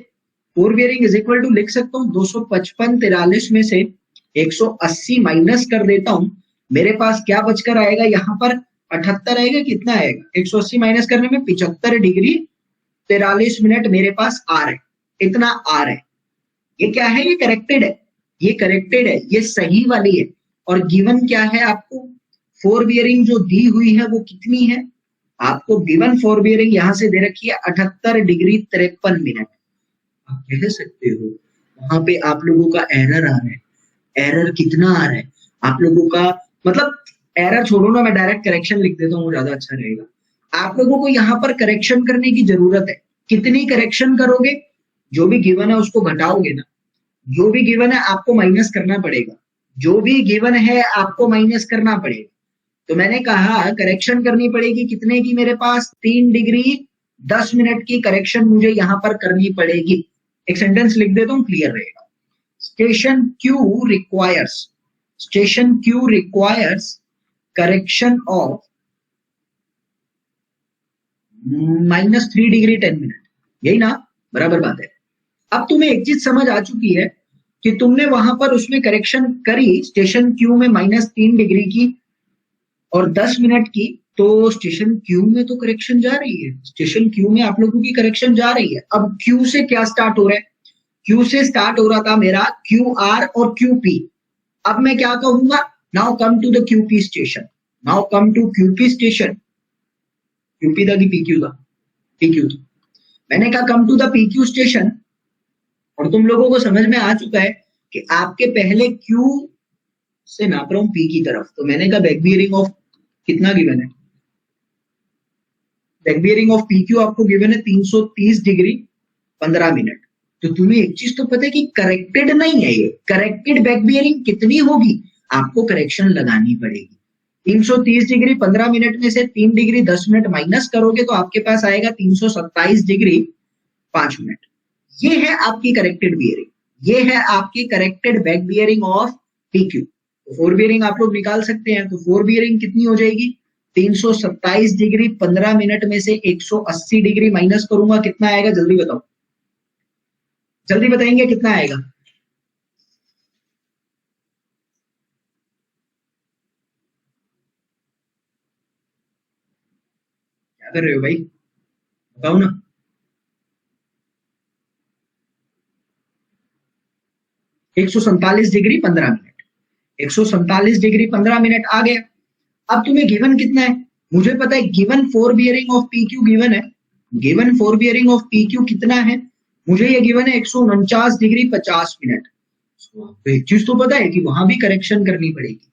fore bearing is equal to लिख सकता हूँ 255 43 में से 180 माइनस कर देता हूं, मेरे पास क्या बचकर आएगा यहाँ पर 78 आएगा, कितना आएगा 180 माइनस करने में 75 डिग्री 43 मिनट मेरे पास आ रहा है, इतना आ रहा है। ये क्या है, ये करेक्टेड है, ये करेक्टेड है, ये सही वाली है। और गिवन क्या है आपको, फोर बियरिंग जो दी हुई है वो कितनी है, आपको गिवन फोर बियरिंग यहां से दे रखी है 78 डिग्री 53 मिनट। आप कह सकते हो वहां पे आप लोगों का एरर आ रहा है, एरर कितना आ रहा है आप लोगों का, मतलब एरर छोड़ो ना, मैं डायरेक्ट करेक्शन लिख देता हूँ, ज्यादा अच्छा रहेगा। आप लोगों को यहाँ पर करेक्शन करने की जरूरत है। कितनी करेक्शन करोगे, जो भी गिवन है उसको घटाओगे ना, जो भी गिवन है आपको माइनस करना पड़ेगा, जो भी गिवन है आपको माइनस करना पड़ेगा। तो मैंने कहा करेक्शन करनी पड़ेगी कितने की, मेरे पास 3 डिग्री 10 मिनट की करेक्शन मुझे यहां पर करनी पड़ेगी। एक सेंटेंस लिख देता हूं, क्लियर रहेगा। Station Q requires correction of -3 degree 10 minute, यही ना, बराबर बात है। अब तुम्हें एक चीज समझ आ चुकी है कि तुमने वहां पर उसमें करेक्शन करी स्टेशन क्यू में -3 डिग्री की और 10 मिनट की, तो स्टेशन क्यू में तो करेक्शन जा रही है, स्टेशन क्यू में आप लोगों की करेक्शन जा रही है। अब क्यू से क्या स्टार्ट हो रहा है, क्यू से स्टार्ट हो रहा था मेरा क्यू आर और क्यू पी। अब मैं क्या कहूंगा, now come to the QP station, now come to QP station. QP था कि पीक्यू था, पीक्यू था। मैंने कहा come to the PQ station, और तुम लोगों को समझ में आ चुका है कि आपके पहले क्यू से नाप रहा हूं पी की तरफ, तो मैंने कहा बैक बियरिंग ऑफ कितना गिवन है, बैक बियरिंग ऑफ पीक्यू आपको गिवन है 330 डिग्री 15 मिनट। तो तुम्हें एक चीज तो पता है कि करेक्टेड नहीं है ये, करेक्टेड बैक बियरिंग कितनी होगी, आपको करेक्शन लगानी पड़ेगी। 330 डिग्री 15 मिनट में से 3 डिग्री 10 मिनट माइनस करोगे तो आपके पास आएगा 327 डिग्री 5 मिनट। ये है आपकी करेक्टेड बियरिंग, ये है आपकी corrected back bearing of PQ. तो फोर बियरिंग आप लोग निकाल सकते हैं, तो फोर बियरिंग कितनी हो जाएगी, 327 डिग्री 15 मिनट में से 180 डिग्री माइनस करूंगा, कितना आएगा जल्दी बताओ, जल्दी बताएंगे कितना आएगा। क्या कर रहे हो भाई, बताओ ना। 147 डिग्री 15 मिनट, 147 डिग्री 15 मिनट आ गया। अब तुम्हें गिवन कितना है, मुझे पता है given fore bearing of P Q given है, given fore bearing of P Q कितना है, मुझे ये गिवन है 149 डिग्री 50 मिनट। तो एक चीज तो पता है कि वहां भी करेक्शन करनी पड़ेगी,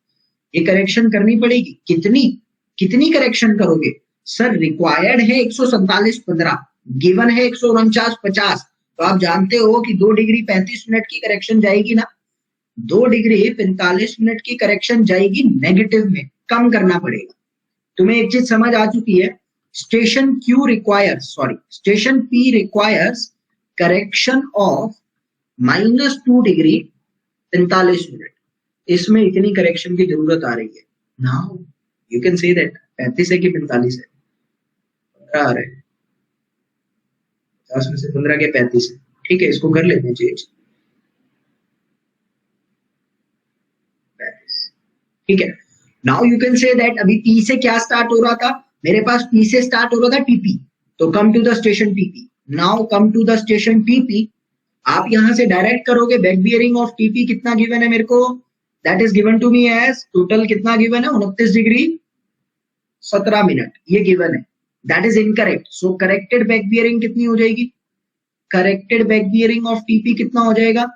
ये करेक्शन करनी पड़ेगी, कितनी कितनी करेक्शन करोगे सर, रिक्वायर्ड है 147 15, गिवन है 149 50, तो आप जानते हो कि 2 डिग्री 35 मिनट की करेक्शन जाएगी ना, 2 डिग्री 45 मिनट की करेक्शन जाएगी नेगेटिव में, कम करना पड़ेगा। तुम्हें एक चीज समझ आ चुकी है, station Q requires, sorry station P requires correction of -2 degree 43 minute, इसमें इतनी करेक्शन की जरूरत आ रही है। Now you can say that 35 है कि 45 है, 15 आ रहा है, 50 में से 15 के 35 है, ठीक है, इसको कर लेते हैं चेंज, 35, ठीक है। Now you can say that अभी पी से क्या स्टार्ट हो रहा था, मेरे पास पी से स्टार्ट हो रहा था टीपी, तो come to the station TP, now come to the station TP. आप यहां से डायरेक्ट करोगे, बैक बियरिंग ऑफ टीपी कितना गिवन है मेरे को, that is given to me as total कितना गिवन है 29 डिग्री 17 मिनट, ये गिवन है, that is incorrect. So corrected back bearing कितनी हो जाएगी, corrected back bearing of TP कितना हो जाएगा,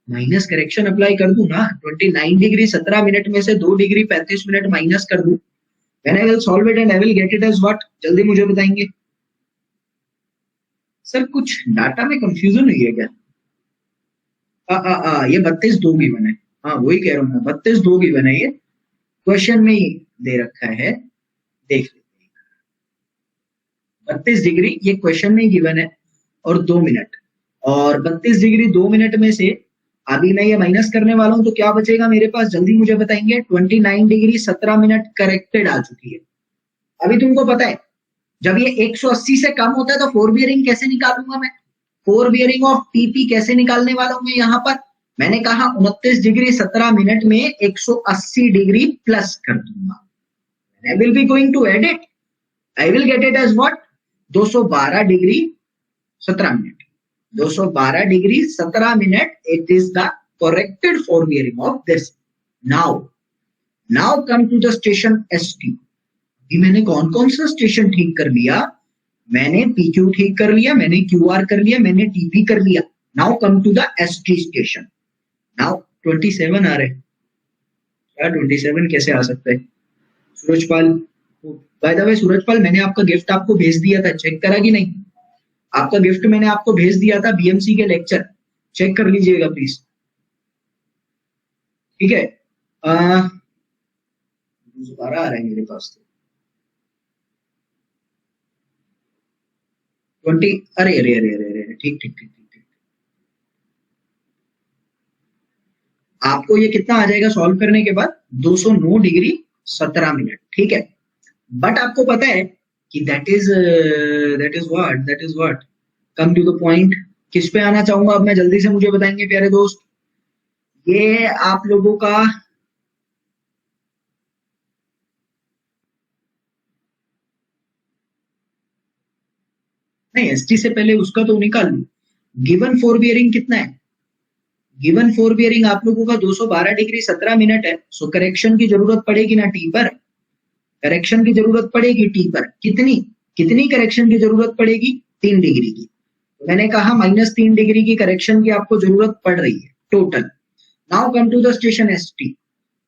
माइनस करेक्शन अप्लाई कर दूं ना, 29 डिग्री 17 मिनट में से 2 डिग्री 35 मिनट माइनस कर दूं, when I will solve it and I will get it as what, जल्दी मुझे बताएंगे। सर कुछ डाटा में कंफ्यूजन हुई है क्या, ये 32 2 गिवन है, हाँ वही कह रहा हूं मैं, 32 2 गिवन है, ये क्वेश्चन में ही दे रखा है, देख लेते हैं। 32 डिग्री ये क्वेश्चन में ही गिवन है और 2 मिनट, और 32 डिग्री 2 मिनट में से अभी मैं ये माइनस करने वाला हूं, तो क्या बचेगा मेरे पास, जल्दी मुझे बताएंगे। 29 डिग्री 17 मिनट करेक्टेड आ चुकी है। अभी तुमको पता है जब ये 180 से कम होता है तो फोर बियरिंग कैसे निकालूंगा मैं, फोर बियरिंग ऑफ टीपी कैसे निकालने वाला हूं मैं यहाँ पर, मैंने कहा 29 डिग्री 17 मिनट में 180 डिग्री प्लस कर दूंगा। I will be going to add it. I will get it as what? 212 degree 17 minute. 212 degree 17 minute, it is the corrected forebearing of this. Now come to the station ST. अभी मैंने कौन कौन सा station ठीक कर लिया? मैंने PQ ठीक कर लिया, मैंने QR कर लिया, मैंने TP कर लिया। Now come to the ST station. Now 27 आ रहे। क्या 27 कैसे आ सकता है? Surajpal, by the way Surajpal, मैंने आपका गिफ्ट आपको भेज दिया था, चेक करा कि नहीं? आपका गिफ्ट मैंने आपको भेज दिया था BMC के लेक्चर, चेक कर लीजिएगा प्लीज। ठीक है, दोबारा आ रहा है मेरे पास तो 20। अरे अरे अरे अरे अरे, ठीक ठीक ठीक ठीक। आपको ये कितना आ जाएगा सॉल्व करने के बाद? 209 डिग्री 17 मिनट। ठीक है, बट आपको पता है कि that is what come to the point. किस पे आना चाहूंगा अब मैं, जल्दी से मुझे बताएंगे प्यारे दोस्त। ये आप लोगों का नहीं, एसटी से पहले उसका तो निकाल लूं। गिवन फोर बियरिंग कितना है? गिवन फोर बियरिंग आप लोगों का 212 डिग्री 17 मिनट है। सो करेक्शन की जरूरत पड़ेगी ना टी पर, करेक्शन की जरूरत पड़ेगी टी पर। कितनी कितनी करेक्शन की जरूरत पड़ेगी? 3 डिग्री की। मैंने कहा -3 डिग्री की करेक्शन की आपको जरूरत पड़ रही है total. Now come to the station ST.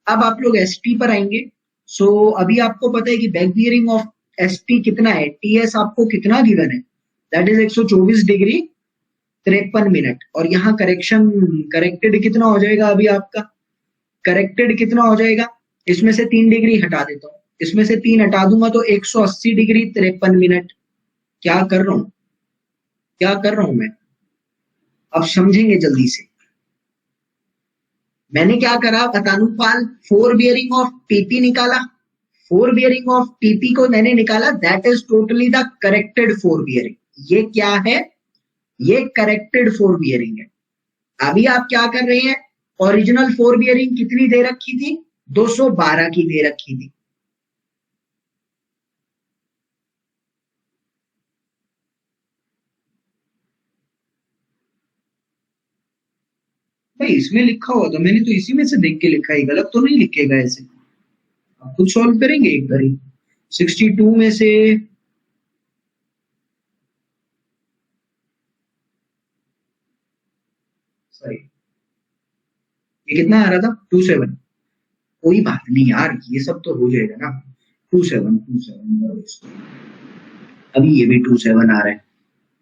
अब आप लोग एसटी पर आएंगे। सो अभी आपको पता है कि बैक बियरिंग ऑफ एसटी कितना है, टीएस आपको कितना गिवन है, दैट इज 124 डिग्री 53 मिनट। और यहाँ करेक्टेड कितना हो जाएगा? अभी आपका करेक्टेड कितना हो जाएगा? इसमें से 3 डिग्री हटा देता हूँ, इसमें से 3 हटा दूंगा तो 180 डिग्री 53 मिनट। क्या कर रहा हूं, क्या कर रहा हूं मैं? अब समझेंगे जल्दी से। मैंने क्या करा बतानुपाल, फोर बियरिंग ऑफ टीपी निकाला। फोर बियरिंग ऑफ टीपी को मैंने निकाला, that is totally the corrected four bearing. ये क्या है? ये करेक्टेड फोर बियरिंग है। अभी आप क्या कर रहे हैं? ओरिजिनल फोर बियरिंग कितनी दे रखी थी? 212 की दे रखी थी। भाई इसमें लिखा हुआ था, मैंने तो इसी में से देख के लिखा है, गलत तो नहीं लिखेगा ऐसे? आप खुद सॉल्व करेंगे एक बार ही। 62 में से सही, ये कितना आ रहा था? 27। कोई बात नहीं यार, ये सब तो हो जाएगा ना। 27 अभी ये भी 27 आ रहा है,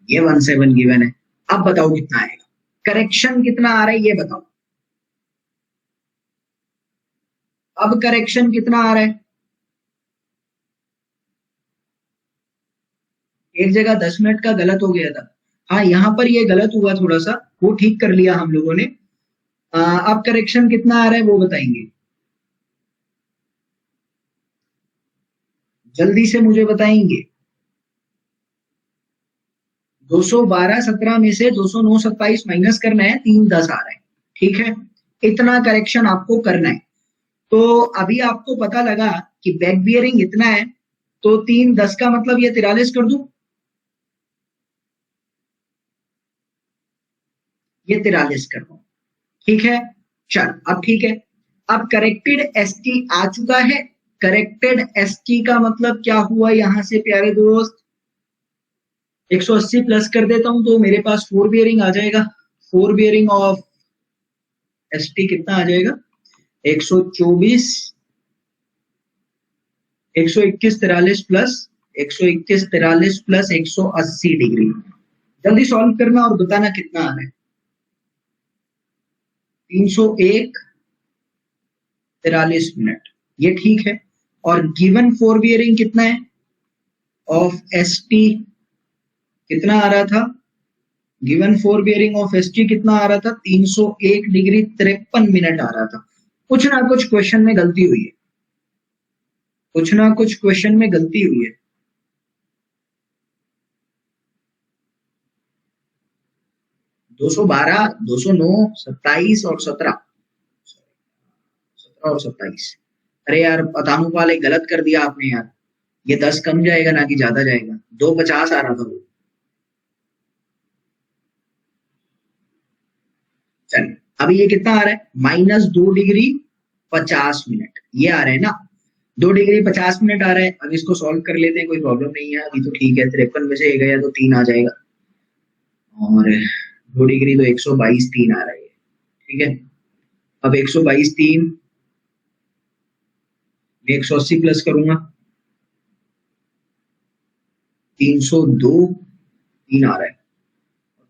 ये 17 गिवन है। अब बताओ कितना आएगा? करेक्शन कितना आ रहा है ये बताओ। अब करेक्शन कितना आ रहा है? एक जगह 10 मिनट का गलत हो गया था। हाँ यहाँ पर ये गलत हुआ थोड़ा सा, वो ठीक कर लिया हम लोगों ने। अब करेक्शन कितना आ रहा है वो बताएंगे, जल्दी से मुझे बताएंगे। 212 17 में से 209 27 माइनस करना है, 3 10 आ रहा है। ठीक है, इतना करेक्शन आपको करना है। तो अभी आपको पता लगा कि बैक बियरिंग इतना है, तो 3 10 का मतलब ये 43 कर दूं, ये 43 कर दूं। ठीक है, चल अब ठीक है। अब करेक्टेड एसटी आ चुका है। करेक्टेड एसटी का मतलब क्या हुआ यहां से प्यारे दोस्त? 180 प्लस कर देता हूं तो मेरे पास फोर बियरिंग आ जाएगा। फोर बियरिंग ऑफ एसटी कितना आ जाएगा? 124 121 43 प्लस 121 43 प्लस 180 डिग्री। जल्दी सॉल्व करना और बताना कितना आ रहा है। 301 43 मिनट, ये ठीक है। और गिवन फोर बियरिंग कितना है ऑफ एसटी? कितना आ रहा था? Given fore bearing of ST कितना आ रहा था? 301 डिग्री 53 मिनट आ रहा था। कुछ ना कुछ क्वेश्चन में गलती हुई है, कुछ ना कुछ क्वेश्चन में गलती हुई है। 212, 209, 27 और 17, 17 और 27। अरे यार पतानुपाल एक गलत कर दिया आपने यार, ये 10 कम जाएगा ना कि ज्यादा जाएगा, 250 आ रहा था वो। चलिए अभी ये कितना आ रहा है, -2 डिग्री 50 मिनट, ये आ रहा है ना, 2 डिग्री 50 मिनट आ रहा है। अब इसको सॉल्व कर लेते हैं, कोई प्रॉब्लम नहीं है अभी तो, ठीक है 53 में से गया तो 3 आ जाएगा, और 2 डिग्री तो 122 3 आ रहा है, ठीक है। अब 122 3 में 180 प्लस करूंगा, 302 3 आ रहा है,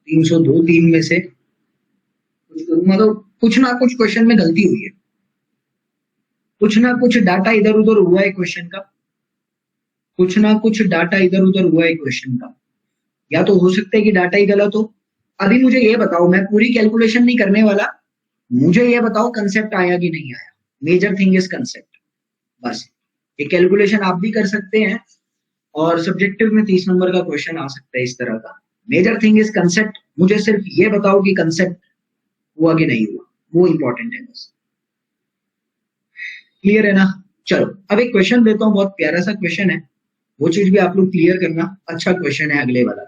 302 3 में से कुछ करूंगा तो कुछ ना कुछ क्वेश्चन में गलती हुई है, कुछ ना कुछ डाटा इधर उधर हुआ है क्वेश्चन का, कुछ ना कुछ डाटा इधर उधर हुआ है क्वेश्चन का, या तो हो सकता है कि डाटा ही गलत हो। अभी मुझे ये बताओ, मैं पूरी कैलकुलेशन नहीं करने वाला, मुझे ये बताओ कंसेप्ट आया कि नहीं आया। मेजर थिंग इज कंसेप्ट, बस। ये कैलकुलेशन आप भी कर सकते हैं, और सब्जेक्टिव में 30 नंबर का क्वेश्चन आ सकता है इस तरह का। मेजर थिंग इज कंसेप्ट, मुझे सिर्फ ये बताओ कि कंसेप्ट हुआ कि नहीं हुआ, वो इंपॉर्टेंट है बस। क्लियर है ना। चलो अब एक क्वेश्चन देता हूँ, बहुत प्यारा सा क्वेश्चन है, वो चीज भी आप लोग क्लियर करना, अच्छा क्वेश्चन है अगले वाला।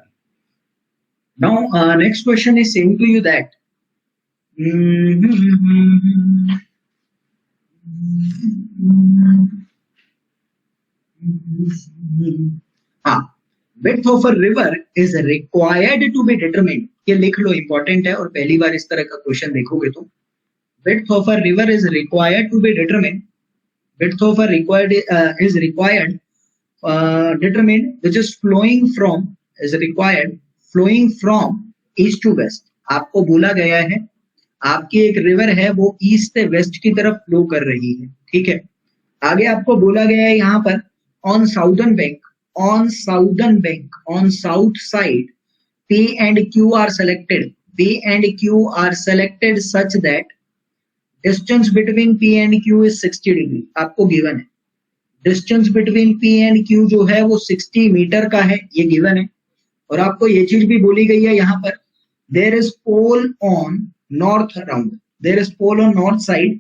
Now next question is saying to you that हाँ, width of a river is required to be determined, ये लिख लो, इंपॉर्टेंट है, और पहली बार इस तरह का क्वेश्चन देखोगे तो। width of a river is required to be determined, width of a required is required determined which is flowing from, is required flowing from east to west। आपको बोला गया है आपकी एक रिवर है वो ईस्ट से वेस्ट की तरफ फ्लो कर रही है, ठीक है। आगे आपको बोला गया है यहाँ पर on southern bank, on southern bank, on south side P and Q are selected, P and Q are selected such that distance between P and Q is 60 degree, आपको गिवन है। Distance between P and Q जो है वो 60 metre का है, ये given है। और आपको ये चीज भी बोली गई है यहाँ पर, there is pole on north around, there is pole on north side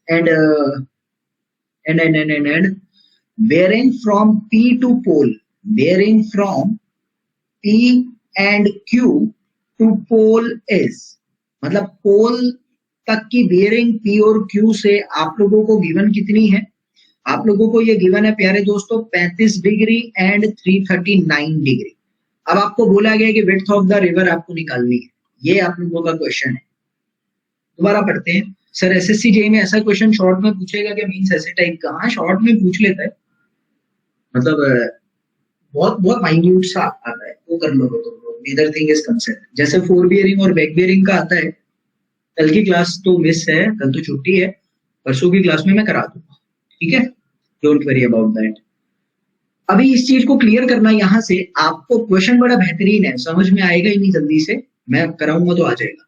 and and bearing from P to pole, bearing from P and Q to pole is, मतलब पोल तक की बेयरिंग P और Q से आप लोगों को गिवन कितनी है, आप लोगों को ये गिवन है प्यारे दोस्तों 35 डिग्री एंड 339 डिग्री। अब आपको बोला गया कि विड्थ ऑफ द रिवर आपको निकालनी है, ये आप लोगों का क्वेश्चन है। दोबारा पढ़ते हैं। सर एसएससी जेई में ऐसा क्वेश्चन शॉर्ट में पूछेगा क्या, मींस ऐसे टाइप का, हाँ शॉर्ट में पूछ लेता है, मतलब बहुत बहुत माइन्यूट सा आता है, वो कर लो तुम लोग। मेजर थिंग इज कंसेप्ट, जैसे फोर बियरिंग और बैक बियरिंग का आता है। कल की क्लास तो मिस है, कल तो छुट्टी है, परसों की क्लास में मैं करा दूंगा, ठीक है, डोंट वरी अबाउट दैट। अभी इस चीज को क्लियर करना यहाँ से, आपको क्वेश्चन बड़ा बेहतरीन है, समझ में आएगा ही नहीं जल्दी से, मैं कराऊंगा तो आ जाएगा।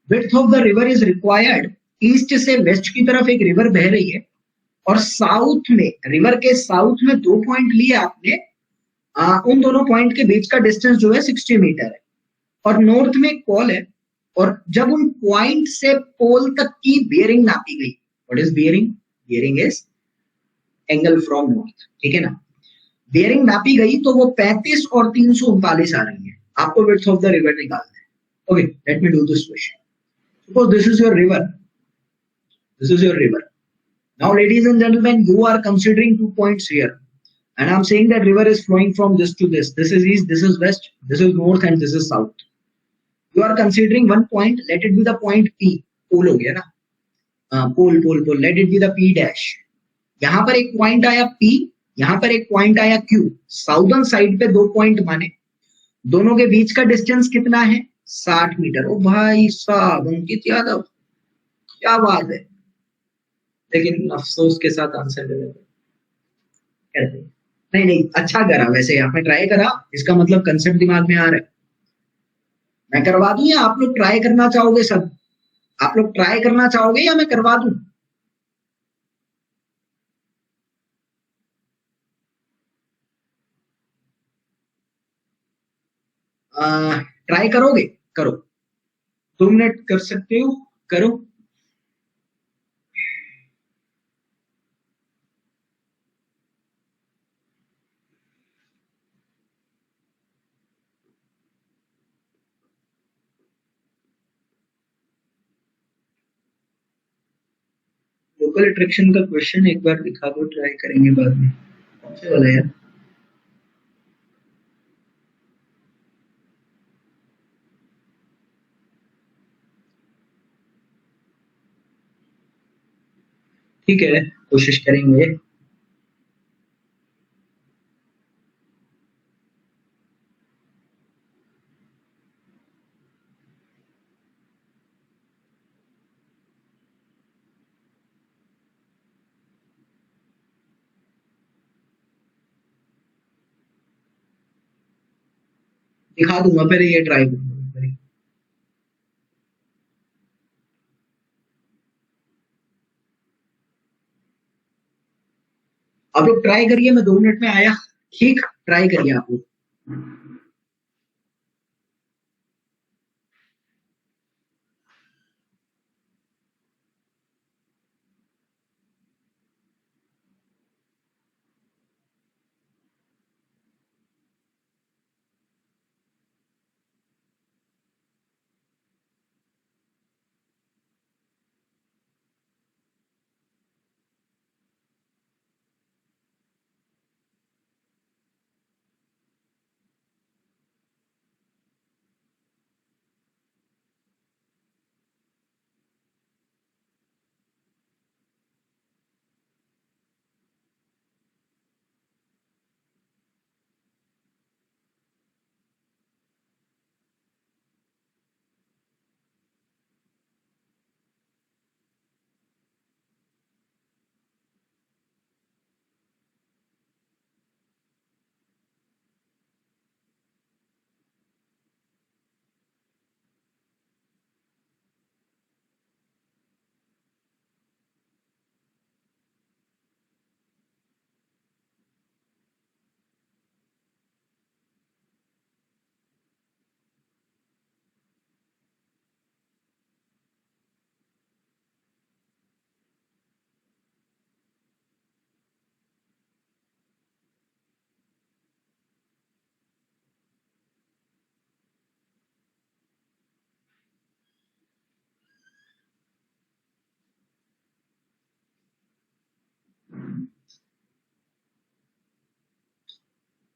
Width of the river is required, east से वेस्ट की तरफ एक रिवर बह रही है, और साउथ में, रिवर के साउथ में 2 पॉइंट लिए आपने, उन दोनों पॉइंट के बीच का डिस्टेंस जो है 60 मीटर है, और नॉर्थ में एक पोल है, और जब उन पॉइंट से पोल तक की बियरिंग नापी गई, what is bearing, bearing is angle from north, ठीक है ना। बियरिंग नापी गई तो वो 35 और 339 आ रही है, आपको विड्थ ऑफ द रिवर निकालना है। Okay, let me do this question. Suppose this is your river, this is your river. Now ladies and gentlemen, you are considering 2 points here, and I'm saying that river is flowing from this to this, this is east, this is west, this is north and this is south. You are considering one point, let it be the point P, pole हो गया ना, pole pole pole, let it be the P dash। यहाँ पर एक point आया P, यहाँ पर एक पॉइंट आया Q, साउदर्न साइड पे 2 पॉइंट माने, दोनों के बीच का डिस्टेंस कितना है, 60 मीटर। ओ भाई साहब अंकित यादव, क्या बात है, लेकिन अफसोस के साथ आंसर दे देते। नहीं नहीं, अच्छा करा वैसे, आपने ट्राई करा, इसका मतलब कंसेप्ट दिमाग में आ रहा है। मैं करवा दूं या आप लोग ट्राई करना चाहोगे, सब आप लोग ट्राई करना चाहोगे या मैं करवा दूं? ट्राई करोगे, करो। 2 मिनट कर सकते हो, करो। लोकल अट्रैक्शन का क्वेश्चन एक बार दिखा दो, ट्राई करेंगे बाद में। कौन से वाला यार? ठीक है, कोशिश करेंगे। दिखा दूंगा, पहले ये ट्राई करूंगा। आप लोग ट्राई करिए, मैं 2 मिनट में आया। ठीक, ट्राई करिए आप लोग।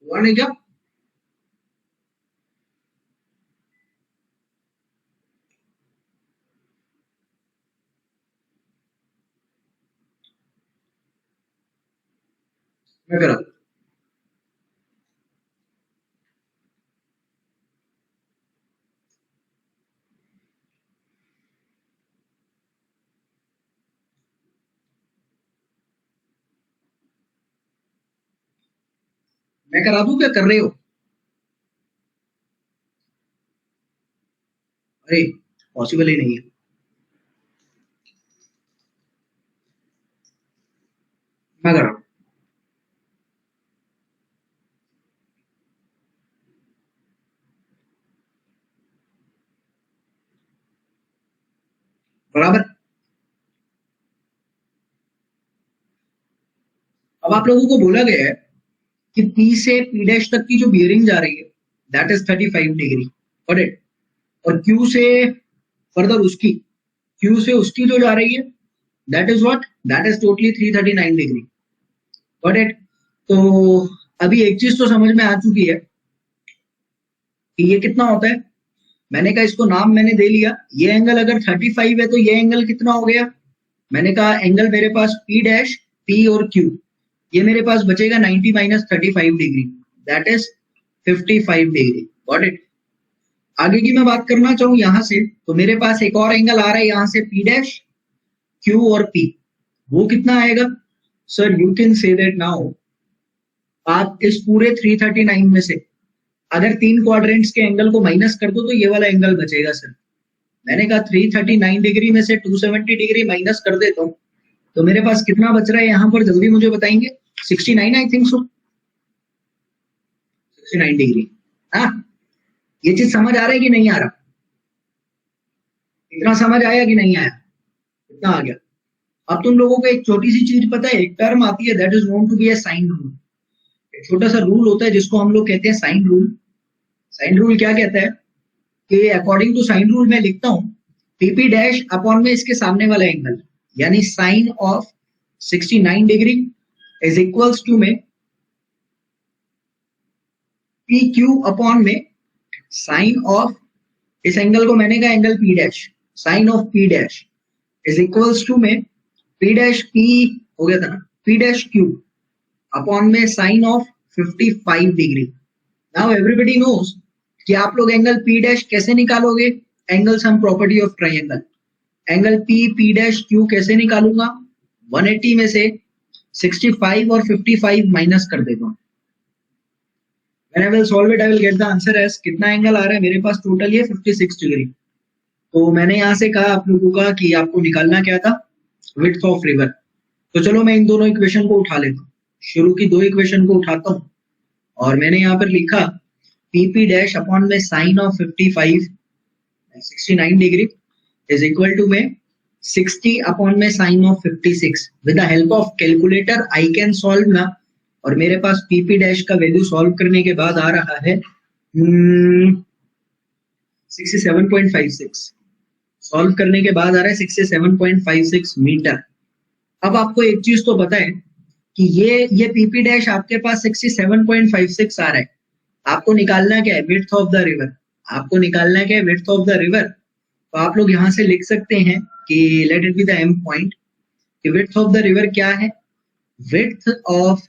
हुआ नहीं क्या? मैं करा दूं। मैं करा दूं, क्या कर रहे हो? अरे, पॉसिबल ही नहीं है। मैं कर रहा हूँ। बराबर। अब आप लोगों को बोला गया है कि P से P डैश तक की जो बियरिंग जा रही है, that is 35 degree. Got it? और Q से फर्दर उसकी, Q से उसकी जो जा रही है, that is what? That is totally 339 degree. Got it? तो अभी एक चीज तो समझ में आ चुकी है कि ये कितना होता है। मैंने कहा इसको नाम मैंने दे लिया। ये एंगल अगर 35 है तो ये एंगल कितना हो गया? मैंने कहा एंगल मेरे पास P डैश, P और Q, ये मेरे पास बचेगा 90 minus 35 degree, that is 55 degree. Got it? आगे की मैं बात करना चाहूँ यहां से, तो मेरे पास एक और एंगल आ रहा है यहां से, P डैश, Q और P। वो कितना आएगा? Sir you can say that now, आप इस पूरे 339 में से अगर 3 क्वाड्रेंट्स के एंगल को माइनस कर दो तो ये वाला एंगल बचेगा सर। मैंने कहा 339 डिग्री में से 270 डिग्री माइनस कर देता हूँ, तो मेरे पास कितना बच रहा है यहाँ पर, जल्दी मुझे बताएंगे। 69, आई थिंक सो, 69 डिग्री। हाँ, ये चीज समझ आ रहा है कि नहीं आ रहा? इतना समझ आया कि नहीं आया? इतना आ गया। अब तुम लोगों को एक छोटी सी चीज पता है, एक टर्म आती है that is known to be a sine rule. एक छोटा सा रूल होता है जिसको हम लोग कहते हैं साइन रूल। साइन रूल क्या कहता है कि अकॉर्डिंग टू साइन रूल मैं लिखता हूं पीपी डैश अपॉन में इसके सामने वाला एंगल, यानी sine of 69 degree is equals to में पी क्यू अपॉन में साइन ऑफ, इस एंगल को मैंने कहा angle P dash, sine of P dash is equals to में पी डैश पी हो गया था ना, पी डैश क्यू अपॉन में sine of 55 degree. Now everybody knows कि आप लोग एंगल पी डैश कैसे निकालोगे, angle sum property of triangle. Angle P dash Q कैसे निकालूंगा, 180 में से 65 और 55 माइनस कर देता हूं। When I will solve it, I will get the answer as कितना एंगल आ रहा है मेरे पास, टोटल ये 56 डिग्री। तो मैंने यहां से कहा आप लोगों का कि आपको निकालना क्या था, विड्थ ऑफ रिवर। तो चलो मैं इन दोनों इक्वेशन को उठा लेता हूँ, शुरू की दो इक्वेशन को उठाता हूँ और मैंने यहाँ पर लिखा पीपी डैश अपॉन में sine of 69 degree is equal to में 60 अपॉन में sine of 56। With the help of calculator I can solve ना, और मेरे पास पीपी डैश का वैल्यू सॉल्व करने के बाद आ रहा है 67.56। सॉल्व करने के बाद आ रहा है 67.56 मीटर। अब आपको एक चीज तो पता है कि ये पीपी डैश आपके पास 67.56 आ रहा है। आपको निकालना क्या है, विड्थ ऑफ द रिवर। आपको निकालना क्या है, विड्थ ऑफ द रिवर। तो आप लोग यहां से लिख सकते हैं कि let it be the M point, कि विड्थ ऑफ द रिवर क्या है, विड्थ ऑफ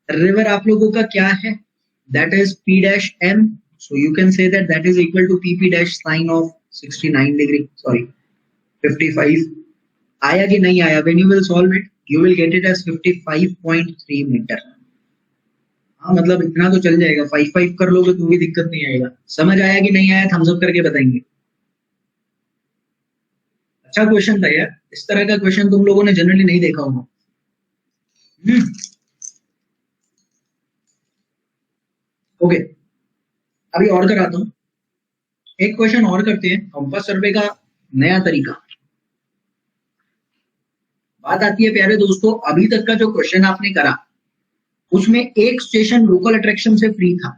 रिवर आप लोगों का क्या है, that is P dash M. So you can say that that is equal to PP dash sine of 69 degree, sorry 55। आया कि नहीं आया, when you will solve it you will get it as 55.3 metre. हाँ मतलब इतना तो चल जाएगा, 5 कर लोगे तो भी दिक्कत नहीं आएगा। समझ आया कि नहीं आया, थम्स अप करके बताएंगे। अच्छा क्वेश्चन था यार, इस तरह का क्वेश्चन तुम लोगों ने जनरली नहीं देखा होगा। ओके, अभी और कराता हूं, एक क्वेश्चन और करते हैं, कंपास सर्वे का नया तरीका। बात आती है प्यारे दोस्तों, अभी तक का जो क्वेश्चन आपने करा उसमें एक स्टेशन लोकल अट्रैक्शन से फ्री था,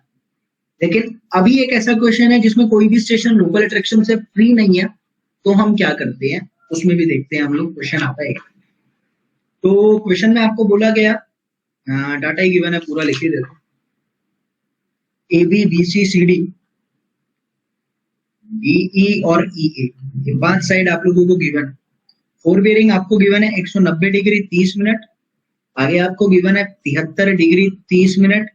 लेकिन अभी एक ऐसा क्वेश्चन है जिसमें कोई भी स्टेशन लोकल अट्रैक्शन से फ्री नहीं है। तो हम क्या करते हैं, उसमें भी देखते हैं हम लोग, क्वेश्चन आता है। तो क्वेश्चन में आपको बोला गया, डाटा ही गिवन है, पूरा लिख ही देता हूं, A B B C C D D E और ई ए, ये 5 साइड आप लोगों को गिवन। फोर बेयरिंग आपको गिवन है 190 डिग्री 30 मिनट, आगे आपको गिवन है 73 डिग्री 30 मिनट,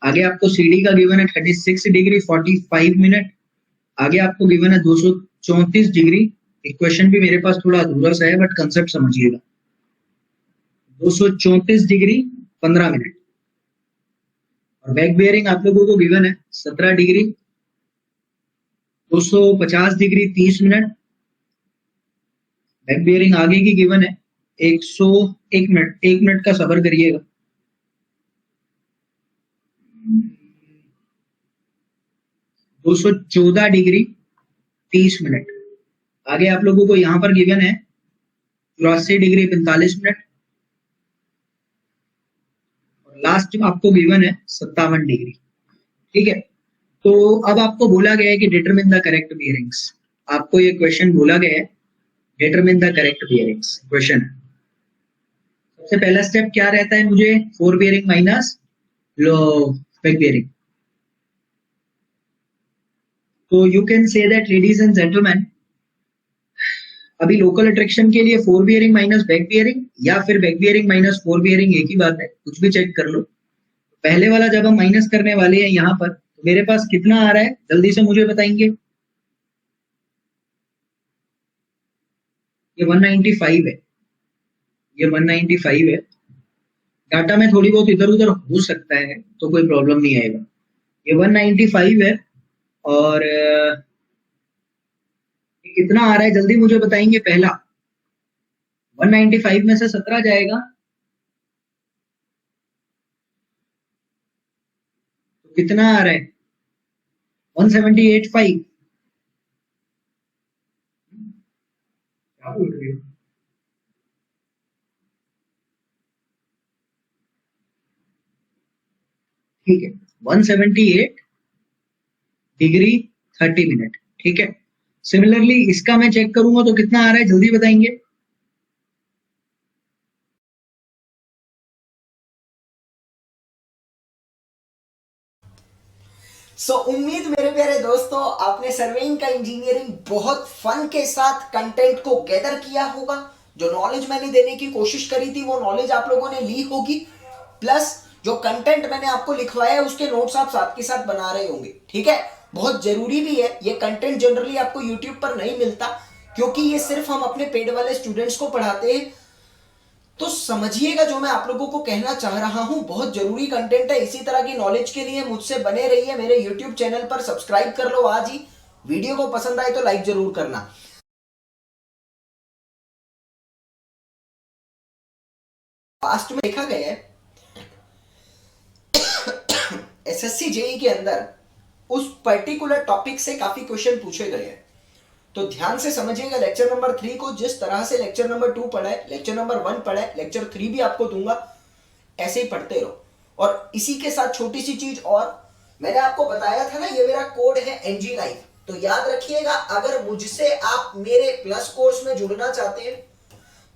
आगे आपको सीडी का गिवन है 36 डिग्री 45 मिनट, आगे आपको गिवन है 234 डिग्री। एक क्वेश्चन भी मेरे पास थोड़ा अधूरा सा है बट कंसेप्ट समझिएगा, 234 डिग्री 15 मिनट। और बैक बेयरिंग आप लोगों को गिवन है 17 degree 250 degree 30 minute. Back bearing आगे की गिवन है 101 मिनट, 1 मिनट का सबर करिएगा, 214 डिग्री 30 मिनट। आगे आप लोगों को यहां पर गिवन है 84 डिग्री 45 मिनट, और लास्ट में आपको गिवन है 57 डिग्री। ठीक है, तो अब आपको बोला गया है कि डिटरमिन द करेक्ट बियरिंग्स। आपको ये क्वेश्चन बोला गया है, determine the correct bearings question. सबसे पहला स्टेप क्या रहता है, मुझे फोर बियरिंग माइनस लो बैक बियरिंग। तो you can say that ladies and gentleman, अभी लोकल अट्रैक्शन के लिए fore bearing minus back bearing या फिर back bearing minus fore bearing एक ही बात है, कुछ भी चेक कर लो। पहले वाला जब हम माइनस करने वाले हैं यहाँ पर, तो मेरे पास कितना आ रहा है जल्दी से मुझे बताएंगे। ये 195 है, ये 195 है। डाटा में थोड़ी बहुत इधर उधर हो सकता है तो कोई प्रॉब्लम नहीं आएगा। ये 195 है और कितना आ रहा है जल्दी मुझे बताएंगे। पहला 195 में से 17 जाएगा तो कितना आ रहा है 178.5। क्या बोल रही हो? ठीक है, 178 डिग्री 30 मिनट, ठीक है। सिमिलरली इसका मैं चेक करूंगा तो कितना आ रहा है, जल्दी बताएंगे। उम्मीद मेरे प्यारे दोस्तों आपने सर्वेइंग का इंजीनियरिंग बहुत फन के साथ कंटेंट को गैदर किया होगा। जो नॉलेज मैंने देने की कोशिश करी थी वो नॉलेज आप लोगों ने ली होगी, प्लस जो कंटेंट मैंने आपको लिखवाया है उसके नोट्स आप साथ के साथ बना रहे होंगे। ठीक है, बहुत जरूरी भी है, ये कंटेंट जनरली आपको यूट्यूब पर नहीं मिलता क्योंकि ये सिर्फ हम अपने पेड वाले स्टूडेंट्स को पढ़ाते हैं। तो समझिएगा जो मैं आप लोगों को कहना चाह रहा हूं, बहुत जरूरी कंटेंट है। इसी तरह की नॉलेज के लिए मुझसे बने रहिए, मेरे यूट्यूब चैनल पर सब्सक्राइब कर लो आज ही। वीडियो को पसंद आए तो लाइक जरूर करना। पास्ट में देखा गया है एसएससी जेई के अंदर उस पर्टिकुलर टॉपिक से काफी क्वेश्चन पूछे गए हैं। तो ध्यान से समझिएगा, लेक्चर नंबर 3 को जिस तरह से लेक्चर नंबर 2 पढ़ा है, लेक्चर नंबर 1 पढ़ा है, लेक्चर 3 भी आपको दूंगा, ऐसे ही पढ़ते रहो। और इसी के साथ छोटी सी चीज और, मैंने आपको बताया था ना ये मेरा कोड है एनजी लाइफ, तो याद रखिएगा अगर मुझसे आप मेरे प्लस कोर्स में जुड़ना चाहते हैं,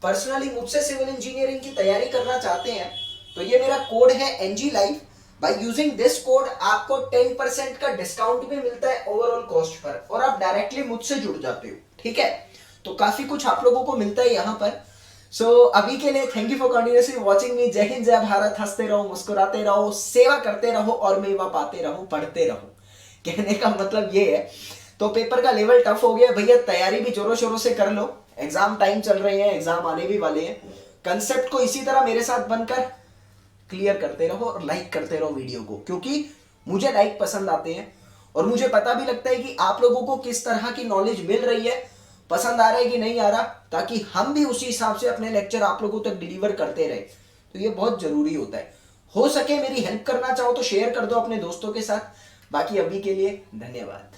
पर्सनली मुझसे सिविल इंजीनियरिंग की तैयारी करना चाहते हैं, तो ये मेरा कोड है NG life. By using this code आपको 10% का डिस्काउंट भी मिलता है ओवरऑल कॉस्ट पर, और आप डायरेक्टली मुझसे जुड़ जाते हो। ठीक है, तो काफी कुछ आप लोगों को मिलता है यहाँ पर। अभी के लिए thank you for continuously watching me. जय हिंद, जय भारत। हंसते रहो, मुस्कुराते रहो, सेवा करते रहो और मेवा पाते रहो, पढ़ते रहो। कहने का मतलब ये है। तो पेपर का लेवल टफ हो गया भैया, तैयारी भी जोरों शोरों से कर लो, एग्जाम टाइम चल रहे हैं, एग्जाम आने भी वाले हैं। कंसेप्ट को इसी तरह मेरे साथ बनकर क्लियर करते रहो और लाइक करते रहो वीडियो को, क्योंकि मुझे लाइक पसंद आते हैं और मुझे पता भी लगता है कि आप लोगों को किस तरह की नॉलेज मिल रही है, पसंद आ रहा है कि नहीं आ रहा, ताकि हम भी उसी हिसाब से अपने लेक्चर आप लोगों तक डिलीवर करते रहे। तो ये बहुत जरूरी होता है। हो सके मेरी हेल्प करना चाहो तो शेयर कर दो अपने दोस्तों के साथ। बाकी अभी के लिए धन्यवाद।